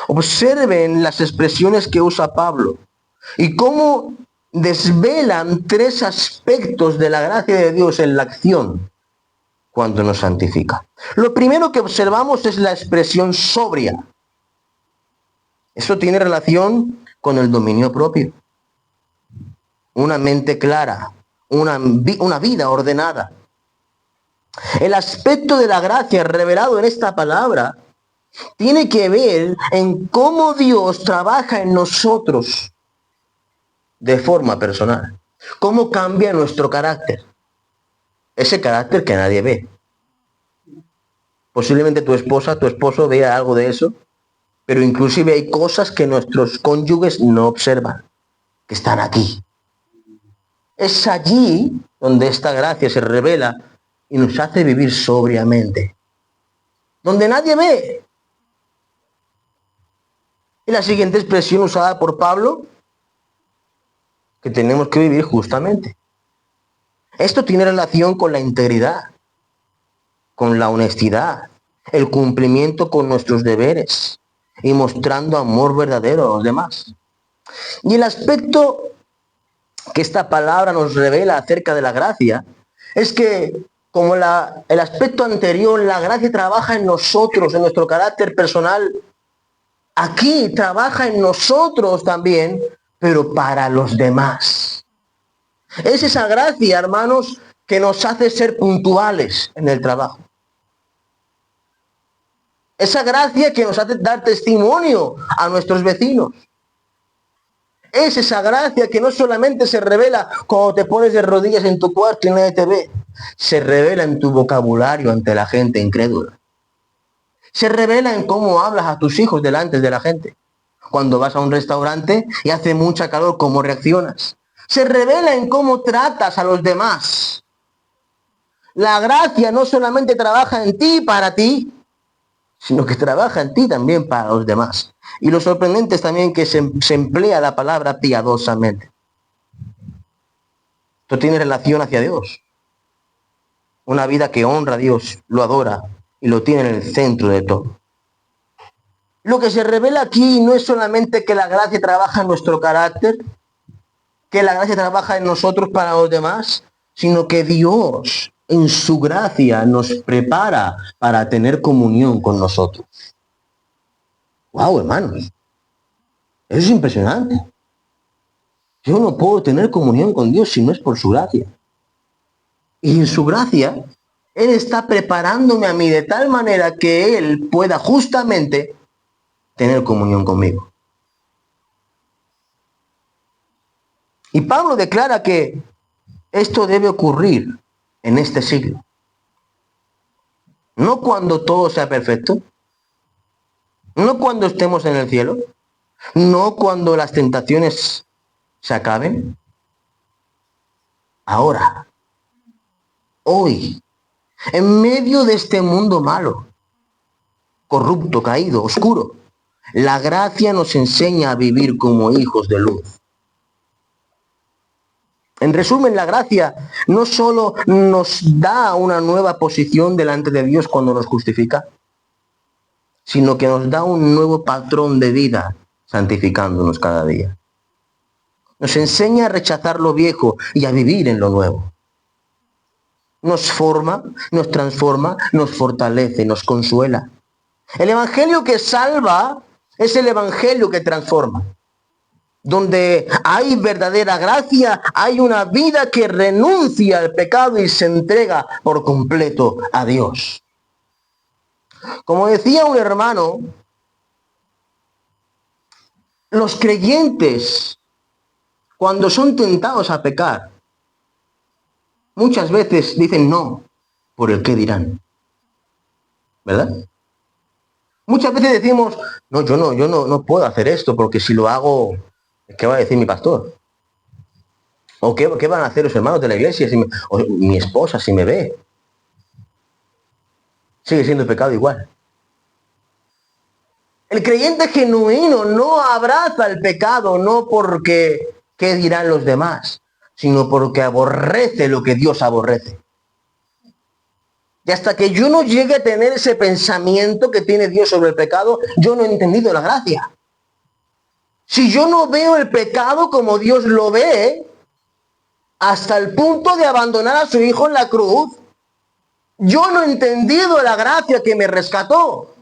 Observen las expresiones que usa Pablo y cómo desvelan tres aspectos de la gracia de Dios en la acción cuando nos santifica. Lo primero que observamos es la expresión sobria. Eso tiene relación con el dominio propio. Una mente clara, una vida ordenada. El aspecto de la gracia revelado en esta palabra tiene que ver en cómo Dios trabaja en nosotros de forma personal. Cómo cambia nuestro carácter. Ese carácter que nadie ve. Posiblemente tu esposa, tu esposo vea algo de eso, pero inclusive hay cosas que nuestros cónyuges no observan, que están aquí. Es allí donde esta gracia se revela y nos hace vivir sobriamente. Donde nadie ve. Y la siguiente expresión usada por Pablo, que tenemos que vivir justamente. Esto tiene relación con la integridad, con la honestidad, el cumplimiento con nuestros deberes y mostrando amor verdadero a los demás. Y el aspecto que esta palabra nos revela acerca de la gracia es que, como el aspecto anterior, la gracia trabaja en nosotros, en nuestro carácter personal. Aquí trabaja en nosotros también, pero para los demás. Es esa gracia, hermanos, que nos hace ser puntuales en el trabajo. Esa gracia que nos hace dar testimonio a nuestros vecinos. Es esa gracia que no solamente se revela cuando te pones de rodillas en tu cuarto y nadie te ve. Se revela en tu vocabulario ante la gente incrédula. Se revela en cómo hablas a tus hijos delante de la gente. Cuando vas a un restaurante y hace mucha calor, cómo reaccionas. Se revela en cómo tratas a los demás. La gracia no solamente trabaja en ti y para ti, sino que trabaja en ti también para los demás. Y lo sorprendente es también que se emplea la palabra piadosamente. Esto tiene relación hacia Dios. Una vida que honra a Dios, lo adora y lo tiene en el centro de todo. Lo que se revela aquí no es solamente que la gracia trabaja en nuestro carácter, que la gracia trabaja en nosotros para los demás, sino que Dios en su gracia nos prepara para tener comunión con nosotros. ¡Wow, hermanos! Eso es impresionante. Yo no puedo tener comunión con Dios si no es por su gracia. Y en su gracia, Él está preparándome a mí de tal manera que Él pueda justamente tener comunión conmigo. Y Pablo declara que esto debe ocurrir en este siglo. No cuando todo sea perfecto, no cuando estemos en el cielo, no cuando las tentaciones se acaben. Ahora, hoy, en medio de este mundo malo, corrupto, caído, oscuro, la gracia nos enseña a vivir como hijos de luz. En resumen, la gracia no solo nos da una nueva posición delante de Dios cuando nos justifica, sino que nos da un nuevo patrón de vida, santificándonos cada día. Nos enseña a rechazar lo viejo y a vivir en lo nuevo. Nos forma, nos transforma, nos fortalece, nos consuela. El evangelio que salva es el evangelio que transforma. Donde hay verdadera gracia, hay una vida que renuncia al pecado y se entrega por completo a Dios. Como decía un hermano, los creyentes, cuando son tentados a pecar, muchas veces dicen no por el qué dirán. ¿Verdad? Muchas veces decimos, no, yo no puedo hacer esto porque si lo hago, ¿qué va a decir mi pastor? ¿O qué van a hacer los hermanos de la iglesia? O mi esposa si me ve. Sigue siendo pecado igual. El creyente genuino no abraza el pecado, no porque qué dirán los demás, sino porque aborrece lo que Dios aborrece. Y hasta que yo no llegue a tener ese pensamiento que tiene Dios sobre el pecado, yo no he entendido la gracia. Si yo no veo el pecado como Dios lo ve, hasta el punto de abandonar a su hijo en la cruz, yo no he entendido la gracia que me rescató.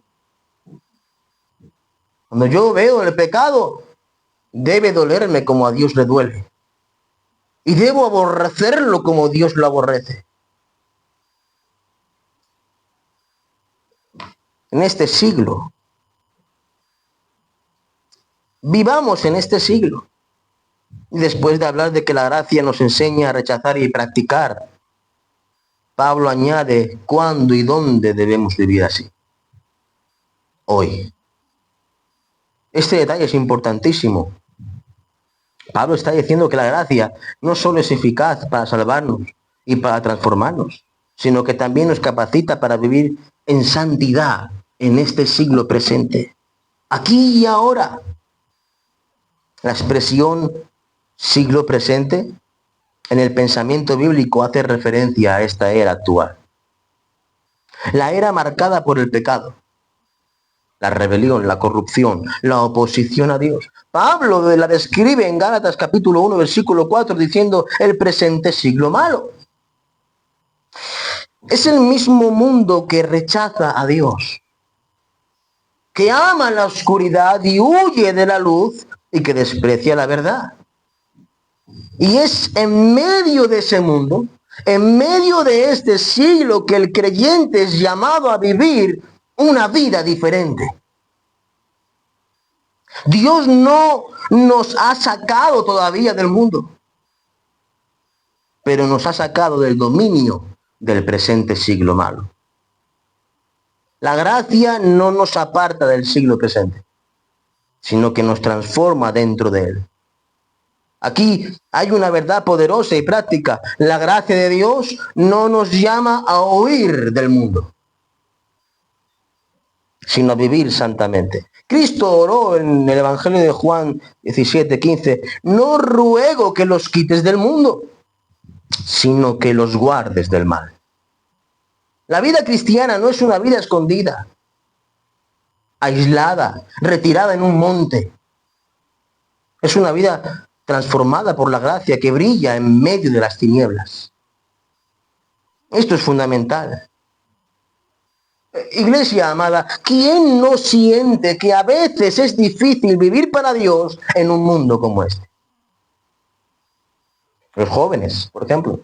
Cuando yo veo el pecado, debe dolerme como a Dios le duele. Y debo aborrecerlo como Dios lo aborrece. En este siglo, vivamos en este siglo. Y después de hablar de que la gracia nos enseña a rechazar y practicar, Pablo añade cuándo y dónde debemos vivir así. Hoy. Este detalle es importantísimo. Pablo está diciendo que la gracia no solo es eficaz para salvarnos y para transformarnos, sino que también nos capacita para vivir en santidad en este siglo presente. Aquí y ahora. La expresión siglo presente en el pensamiento bíblico hace referencia a esta era actual. La era marcada por el pecado, la rebelión, la corrupción, la oposición a Dios. Pablo la describe en Gálatas capítulo 1, versículo 4, diciendo el presente siglo malo. Es el mismo mundo que rechaza a Dios, que ama la oscuridad y huye de la luz y que desprecia la verdad. Y es en medio de ese mundo, en medio de este siglo, que el creyente es llamado a vivir una vida diferente. Dios no nos ha sacado todavía del mundo, pero nos ha sacado del dominio del presente siglo malo. La gracia no nos aparta del siglo presente, sino que nos transforma dentro de él. Aquí hay una verdad poderosa y práctica. La gracia de Dios no nos llama a huir del mundo, sino a vivir santamente. Cristo oró en el Evangelio de Juan 17:15, no ruego que los quites del mundo, sino que los guardes del mal. La vida cristiana no es una vida escondida, aislada, retirada en un monte. Es una vida transformada por la gracia que brilla en medio de las tinieblas. Esto es fundamental. Iglesia amada, ¿quién no siente que a veces es difícil vivir para Dios en un mundo como este? Los jóvenes, por ejemplo.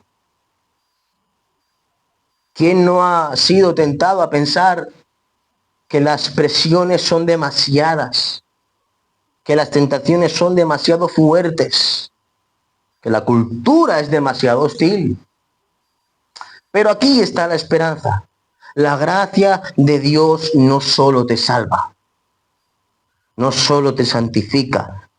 ¿Quién no ha sido tentado a pensar que las presiones son demasiadas, que las tentaciones son demasiado fuertes, que la cultura es demasiado hostil? Pero aquí está la esperanza. La gracia de Dios no solo te salva, no solo te santifica,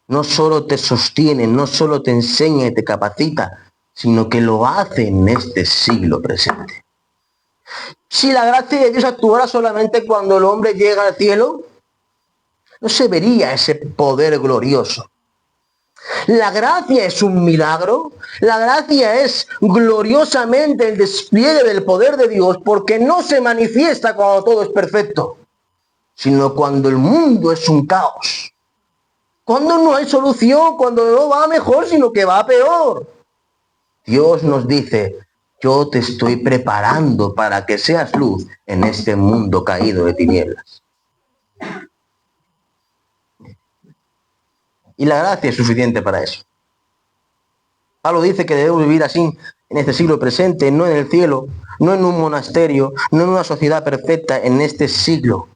no solo te sostiene, no solo te enseña y te capacita, sino que lo hace en este siglo presente. Si la gracia de Dios actuara solamente cuando el hombre llega al cielo, no se vería ese poder glorioso. La gracia es un milagro. La gracia es gloriosamente el despliegue del poder de Dios, porque no se manifiesta cuando todo es perfecto, sino cuando el mundo es un caos. Cuando no hay solución, cuando no va mejor, sino que va peor. Dios nos dice, yo te estoy preparando para que seas luz en este mundo caído de tinieblas. Y la gracia es suficiente para eso. Pablo dice que debemos vivir así en este siglo presente, no en el cielo, no en un monasterio, no en una sociedad perfecta, en este siglo,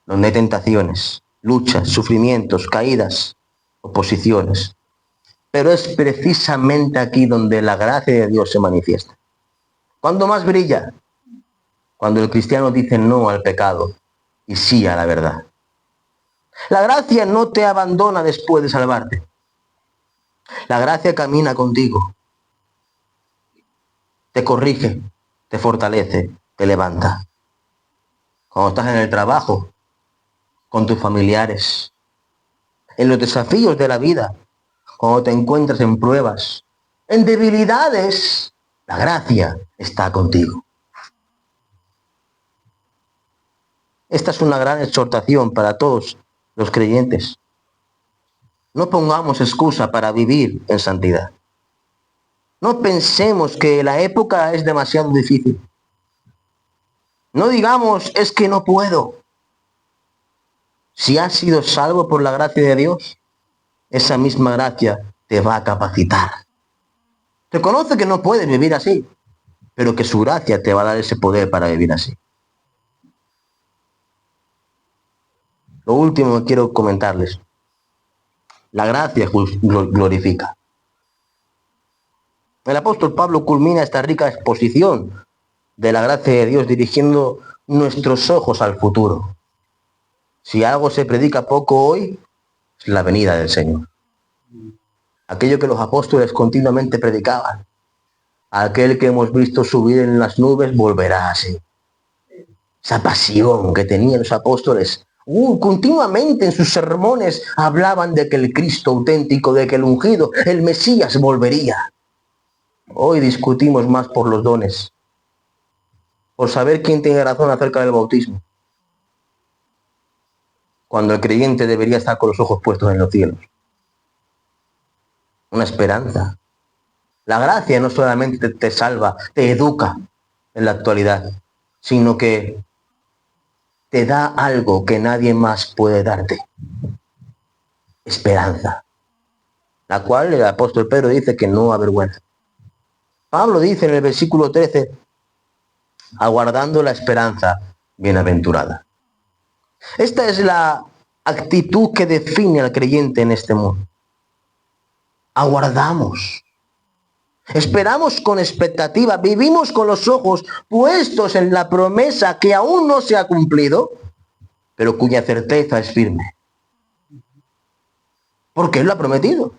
donde hay tentaciones, luchas, sufrimientos, caídas, oposiciones. Pero es precisamente aquí donde la gracia de Dios se manifiesta. ¿Cuándo más brilla? Cuando el cristiano dice no al pecado y sí a la verdad. La gracia no te abandona después de salvarte. La gracia camina contigo. Te corrige, te fortalece, te levanta. Cuando estás en el trabajo, con tus familiares, en los desafíos de la vida, cuando te encuentras en pruebas, en debilidades, la gracia está contigo. Esta es una gran exhortación para todos los creyentes. No pongamos excusa para vivir en santidad. No pensemos que la época es demasiado difícil. No digamos, es que no puedo. Si has sido salvo por la gracia de Dios, esa misma gracia te va a capacitar. Reconoce que no puedes vivir así, pero que su gracia te va a dar ese poder para vivir así. Lo último que quiero comentarles. La gracia glorifica. El apóstol Pablo culmina esta rica exposición de la gracia de Dios dirigiendo nuestros ojos al futuro. Si algo se predica poco hoy, es la venida del Señor. Aquello que los apóstoles continuamente predicaban. Aquel que hemos visto subir en las nubes volverá así. Esa pasión que tenían los apóstoles. Continuamente en sus sermones hablaban de que el Cristo auténtico, de que el ungido, el Mesías volvería. Hoy discutimos más por los dones, por saber quién tiene razón acerca del bautismo, cuando el creyente debería estar con los ojos puestos en los cielos. Una esperanza. La gracia no solamente te salva, te educa en la actualidad, sino que te da algo que nadie más puede darte. Esperanza, la cual el apóstol Pedro dice que no avergüenza. Pablo dice en el versículo 13, aguardando la esperanza bienaventurada. Esta es la actitud que define al creyente en este mundo. Aguardamos. Esperamos con expectativa, vivimos con los ojos puestos en la promesa que aún no se ha cumplido, pero cuya certeza es firme. Porque Él lo ha prometido.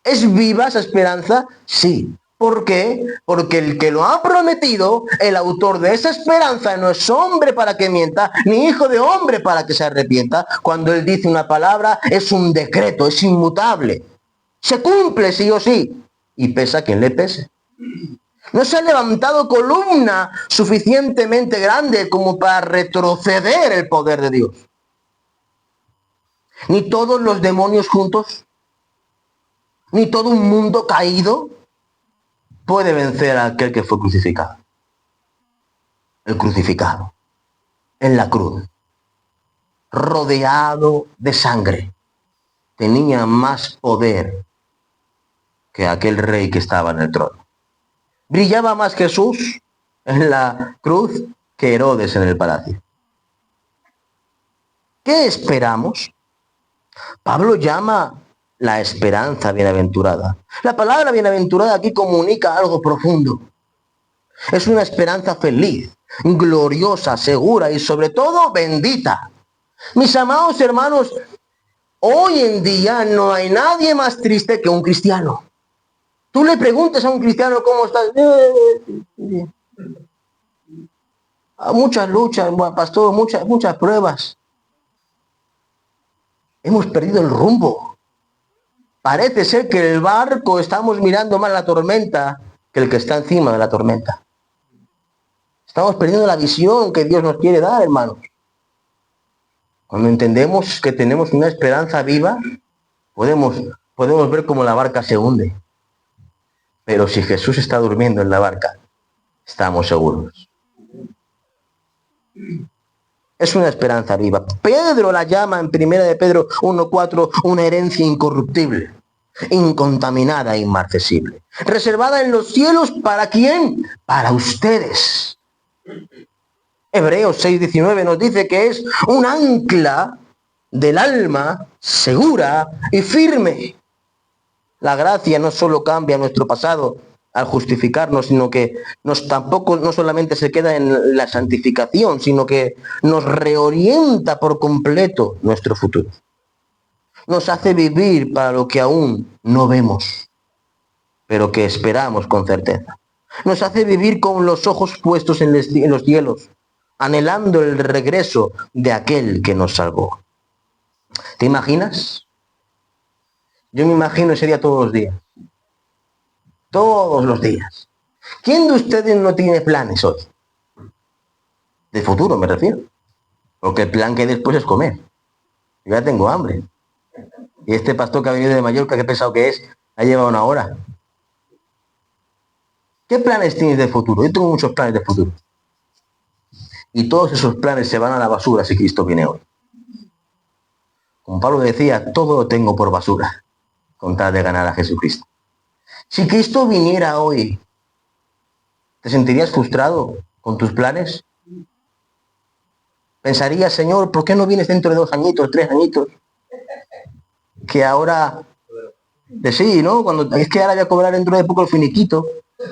¿Es viva esa esperanza? Sí. ¿Por qué? Porque el que lo ha prometido, el autor de esa esperanza, no es hombre para que mienta, ni hijo de hombre para que se arrepienta. Cuando Él dice una palabra, es un decreto, es inmutable. Se cumple sí o sí. Y pesa a quien le pese. No se ha levantado columna suficientemente grande como para retroceder el poder de Dios. Ni todos los demonios juntos, ni todo un mundo caído puede vencer a aquel que fue crucificado. El crucificado, en la cruz, rodeado de sangre, tenía más poder que aquel rey que estaba en el trono. Brillaba más Jesús en la cruz que Herodes en el palacio. ¿Qué esperamos? Pablo llama la esperanza bienaventurada. La palabra bienaventurada aquí comunica algo profundo. Es una esperanza feliz, gloriosa, segura y sobre todo bendita. Mis amados hermanos, hoy en día no hay nadie más triste que un cristiano. Tú le preguntas a un cristiano cómo estás. Muchas luchas, pastor, muchas pruebas. Hemos perdido el rumbo. Parece ser que el barco estamos mirando más la tormenta que el que está encima de la tormenta. Estamos perdiendo la visión que Dios nos quiere dar, hermanos. Cuando entendemos que tenemos una esperanza viva, podemos ver cómo la barca se hunde. Pero si Jesús está durmiendo en la barca, estamos seguros. Es una esperanza viva. Pedro la llama en 1 de Pedro 1:4 una herencia incorruptible, incontaminada e inmarcesible. Reservada en los cielos, ¿para quién? Para ustedes. Hebreos 6:19 nos dice que es un ancla del alma segura y firme. La gracia no solo cambia nuestro pasado al justificarnos, sino que no solamente se queda en la santificación, sino que nos reorienta por completo nuestro futuro. Nos hace vivir para lo que aún no vemos, pero que esperamos con certeza. Nos hace vivir con los ojos puestos en los cielos, anhelando el regreso de aquel que nos salvó. ¿Te imaginas? Yo me imagino ese día todos los días. Todos los días. ¿Quién de ustedes no tiene planes hoy? De futuro me refiero. Porque el plan que hay después es comer. Yo ya tengo hambre. Y este pastor que ha venido de Mallorca, ¿qué pesado que es? Ha llevado una hora. ¿Qué planes tienes de futuro? Yo tengo muchos planes de futuro. Y todos esos planes se van a la basura si Cristo viene hoy. Como Pablo decía, todo lo tengo por basura, con tal de ganar a Jesucristo. Si Cristo viniera hoy, ¿te sentirías frustrado con tus planes? ¿Pensarías, Señor, por qué no vienes dentro de 2 añitos, 3 añitos? Que ahora, de sí, ¿no? Cuando es que ahora voy a cobrar dentro de poco el finiquito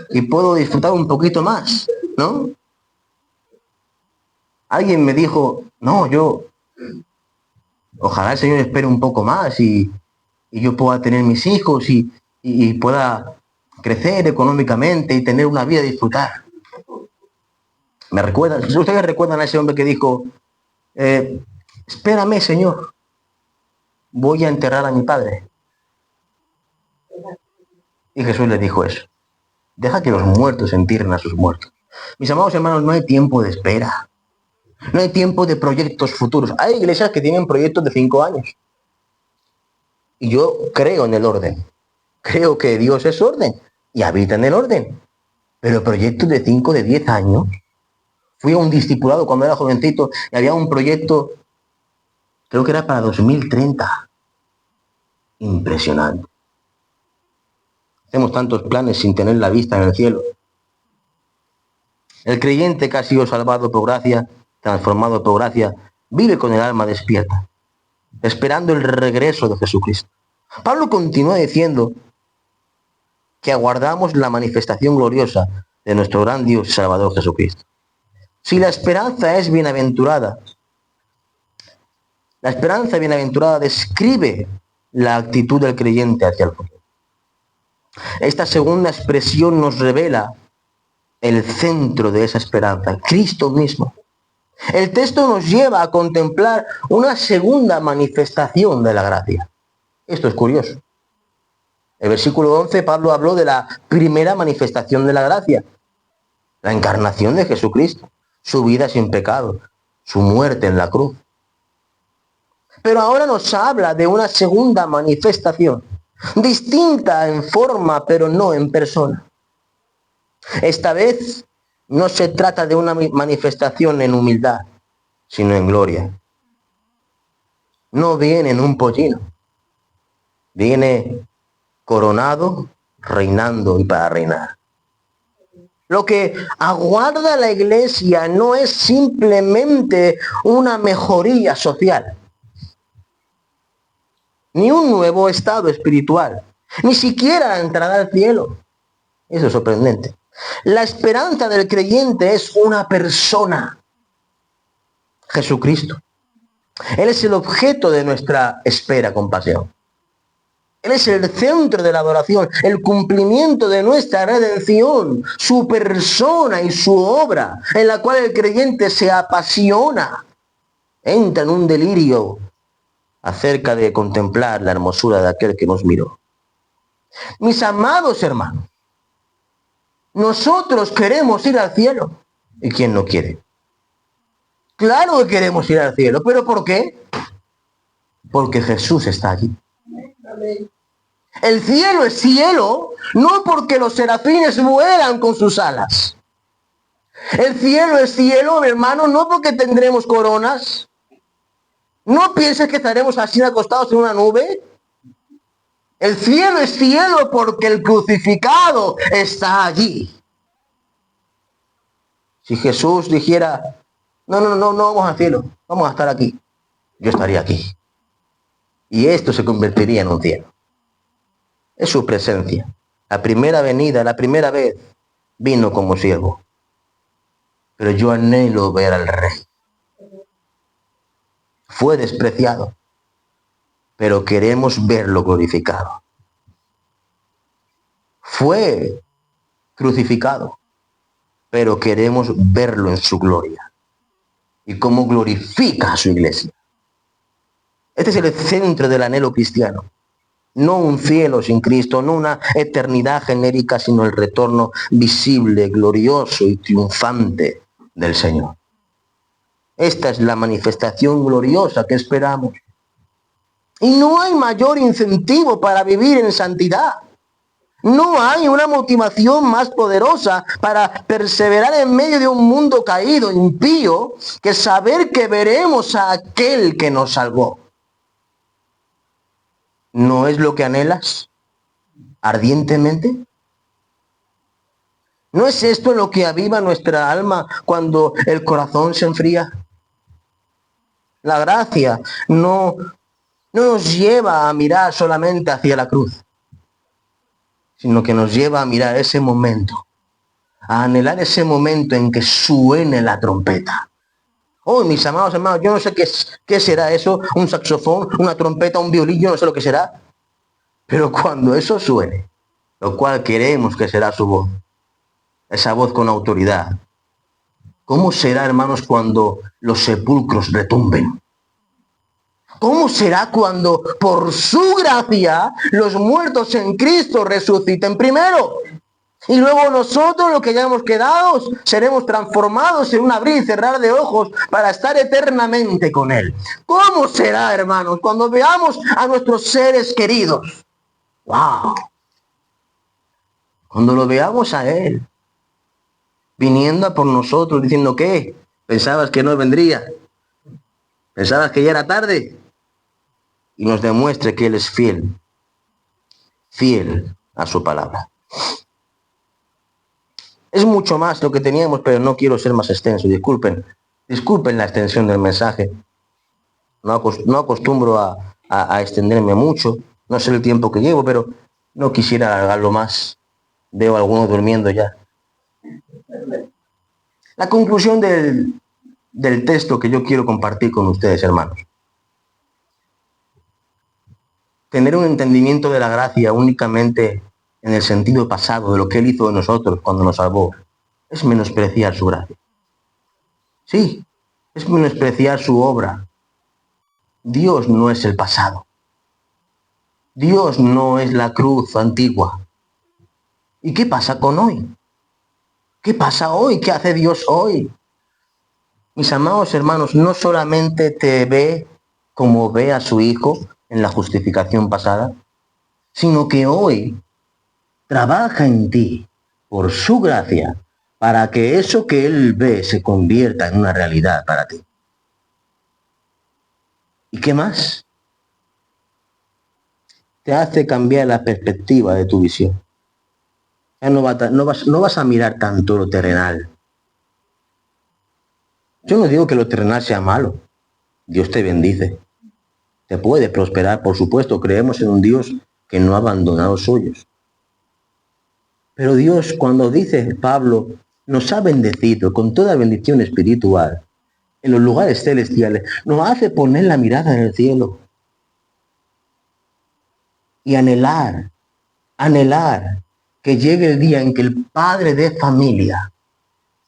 y puedo disfrutar un poquito más, ¿no? Alguien me dijo, no, ojalá el Señor espere un poco más y yo pueda tener mis hijos y pueda crecer económicamente y tener una vida de disfrutar. ¿Me recuerdan? ¿Ustedes recuerdan a ese hombre que dijo, espérame, Señor, voy a enterrar a mi padre? Y Jesús le dijo eso. Deja que los muertos entierren a sus muertos. Mis amados hermanos, no hay tiempo de espera. No hay tiempo de proyectos futuros. Hay iglesias que tienen proyectos de 5 años. Y yo creo en el orden. Creo que Dios es orden y habita en el orden. Pero proyectos de 5, de 10 años. Fui a un discipulado cuando era jovencito y había un proyecto, creo que era para 2030. Impresionante. Hacemos tantos planes sin tener la vista en el cielo. El creyente que ha sido salvado por gracia, transformado por gracia, vive con el alma despierta, esperando el regreso de Jesucristo. Pablo continúa diciendo que aguardamos la manifestación gloriosa de nuestro gran Dios y Salvador Jesucristo. Si la esperanza es bienaventurada, la esperanza bienaventurada describe la actitud del creyente hacia el futuro. Esta segunda expresión nos revela el centro de esa esperanza, Cristo mismo. El texto nos lleva a contemplar una segunda manifestación de la gracia. Esto es curioso. El versículo 11, Pablo habló de la primera manifestación de la gracia, la encarnación de Jesucristo, su vida sin pecado, su muerte en la cruz. Pero ahora nos habla de una segunda manifestación, distinta en forma, pero no en persona. Esta vez no se trata de una manifestación en humildad, sino en gloria. No viene en un pollino, viene coronado, reinando y para reinar. Lo que aguarda la iglesia no es simplemente una mejoría social, ni un nuevo estado espiritual, ni siquiera la entrada al cielo. Eso es sorprendente. La esperanza del creyente es una persona, Jesucristo. Él es el objeto de nuestra espera con pasión. Él es el centro de la adoración, el cumplimiento de nuestra redención, su persona y su obra, en la cual el creyente se apasiona, entra en un delirio acerca de contemplar la hermosura de aquel que nos miró. Mis amados hermanos, nosotros queremos ir al cielo. ¿Y quién no quiere? Claro que queremos ir al cielo, ¿pero por qué? Porque Jesús está allí. El cielo es cielo, no porque los serafines vuelan con sus alas. El cielo es cielo, mi hermano, no porque tendremos coronas. No pienses que estaremos así acostados en una nube. El cielo es cielo porque el crucificado está allí. Si Jesús dijera, no vamos al cielo, vamos a estar aquí, yo estaría aquí. Y esto se convertiría en un cielo. Es su presencia. La primera venida, la primera vez, vino como siervo. Pero yo anhelo ver al Rey. Fue despreciado, pero queremos verlo glorificado. Fue crucificado, pero queremos verlo en su gloria. Y cómo glorifica a su iglesia. Este es el centro del anhelo cristiano. No un cielo sin Cristo, no una eternidad genérica, sino el retorno visible, glorioso y triunfante del Señor. Esta es la manifestación gloriosa que esperamos. Y no hay mayor incentivo para vivir en santidad. No hay una motivación más poderosa para perseverar en medio de un mundo caído, impío, que saber que veremos a aquel que nos salvó. ¿No es lo que anhelas ardientemente? ¿No es esto lo que aviva nuestra alma cuando el corazón se enfría? La gracia no nos lleva a mirar solamente hacia la cruz, sino que nos lleva a mirar ese momento, a anhelar ese momento en que suene la trompeta. Oh, mis amados hermanos, yo no sé qué será eso, un saxofón, una trompeta, un violín, yo no sé lo que será. Pero cuando eso suene, lo cual queremos que será su voz, esa voz con autoridad, ¿cómo será, hermanos, cuando los sepulcros retumben? ¿Cómo será cuando por su gracia los muertos en Cristo resuciten primero? Y luego nosotros, los que ya hemos quedado, seremos transformados en un abrir y cerrar de ojos para estar eternamente con Él. ¿Cómo será, hermanos, cuando veamos a nuestros seres queridos? ¡Wow! Cuando lo veamos a Él, viniendo a por nosotros, diciendo, ¿qué? ¿Pensabas que no vendría? ¿Pensabas que ya era tarde? Y nos demuestre que Él es fiel, fiel a su palabra. Es mucho más lo que teníamos, pero no quiero ser más extenso. Disculpen la extensión del mensaje. No acostumbro a extenderme mucho. No sé el tiempo que llevo, pero no quisiera alargarlo más. Veo a algunos durmiendo ya. La conclusión del texto que yo quiero compartir con ustedes, hermanos. Tener un entendimiento de la gracia únicamente en el sentido pasado de lo que Él hizo de nosotros cuando nos salvó, es menospreciar su gracia. Sí, es menospreciar su obra. Dios no es el pasado. Dios no es la cruz antigua. ¿Y qué pasa con hoy? ¿Qué pasa hoy? ¿Qué hace Dios hoy? Mis amados hermanos, no solamente te ve como ve a su Hijo en la justificación pasada, sino que hoy trabaja en ti por su gracia para que eso que Él ve se convierta en una realidad para ti. ¿Y qué más? Te hace cambiar la perspectiva de tu visión. Ya no vas a mirar tanto lo terrenal. Yo no digo que lo terrenal sea malo. Dios te bendice. Te puede prosperar, por supuesto. Creemos en un Dios que no ha abandonado a los suyos. Pero Dios, cuando dice Pablo, nos ha bendecido con toda bendición espiritual en los lugares celestiales, nos hace poner la mirada en el cielo y anhelar que llegue el día en que el padre de familia,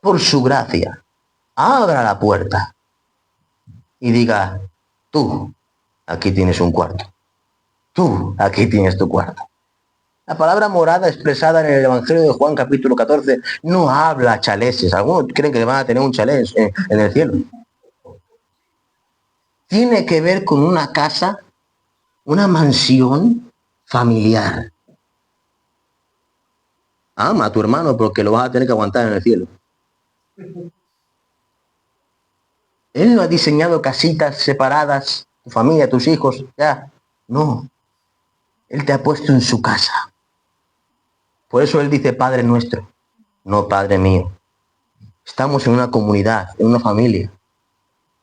por su gracia, abra la puerta y diga, tú, aquí tienes un cuarto. Tú, aquí tienes tu cuarto. La palabra morada expresada en el Evangelio de Juan capítulo 14 no habla chaleses. Algunos creen que van a tener un chalés en el cielo. Tiene que ver con una casa, una mansión familiar. Ama a tu hermano porque lo vas a tener que aguantar en el cielo. Él no ha diseñado casitas separadas, tu familia, tus hijos, ya. No. Él te ha puesto en su casa. Por eso Él dice Padre nuestro, no Padre mío. Estamos en una comunidad, en una familia.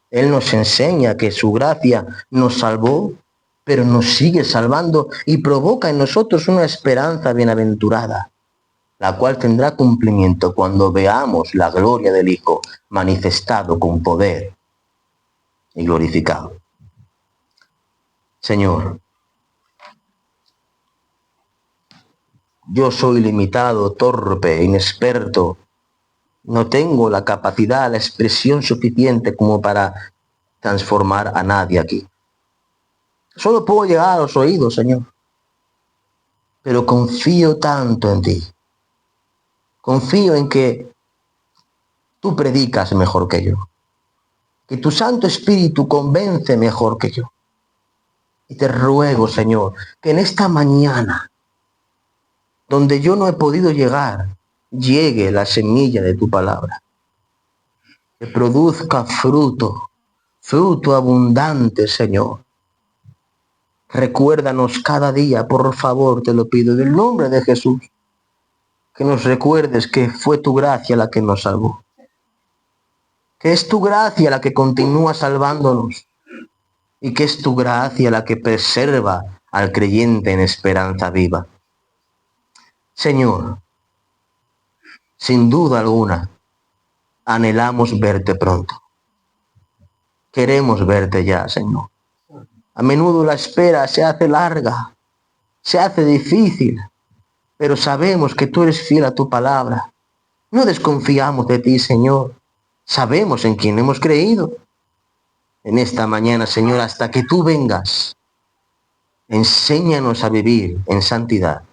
Él nos enseña que su gracia nos salvó, pero nos sigue salvando y provoca en nosotros una esperanza bienaventurada, la cual tendrá cumplimiento cuando veamos la gloria del Hijo manifestado con poder y glorificado. Señor, yo soy limitado, torpe, inexperto. No tengo la capacidad, la expresión suficiente como para transformar a nadie aquí. Solo puedo llegar a los oídos, Señor. Pero confío tanto en ti. Confío en que tú predicas mejor que yo. Que tu Santo Espíritu convence mejor que yo. Y te ruego, Señor, que en esta mañana, donde yo no he podido llegar, llegue la semilla de tu palabra. Que produzca fruto, fruto abundante, Señor. Recuérdanos cada día, por favor, te lo pido, en el nombre de Jesús. Que nos recuerdes que fue tu gracia la que nos salvó. Que es tu gracia la que continúa salvándonos. Y que es tu gracia la que preserva al creyente en esperanza viva. Señor, sin duda alguna, anhelamos verte pronto. Queremos verte ya, Señor. A menudo la espera se hace larga, se hace difícil, pero sabemos que tú eres fiel a tu palabra. No desconfiamos de ti, Señor. Sabemos en quién hemos creído. En esta mañana, Señor, hasta que tú vengas, enséñanos a vivir en santidad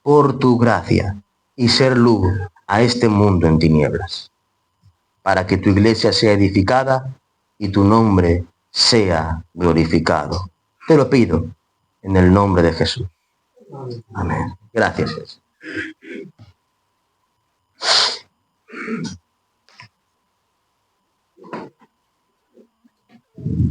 por tu gracia y ser luz a este mundo en tinieblas, para que tu iglesia sea edificada y tu nombre sea glorificado. Te lo pido en el nombre de Jesús. Amén. Gracias, Jesús.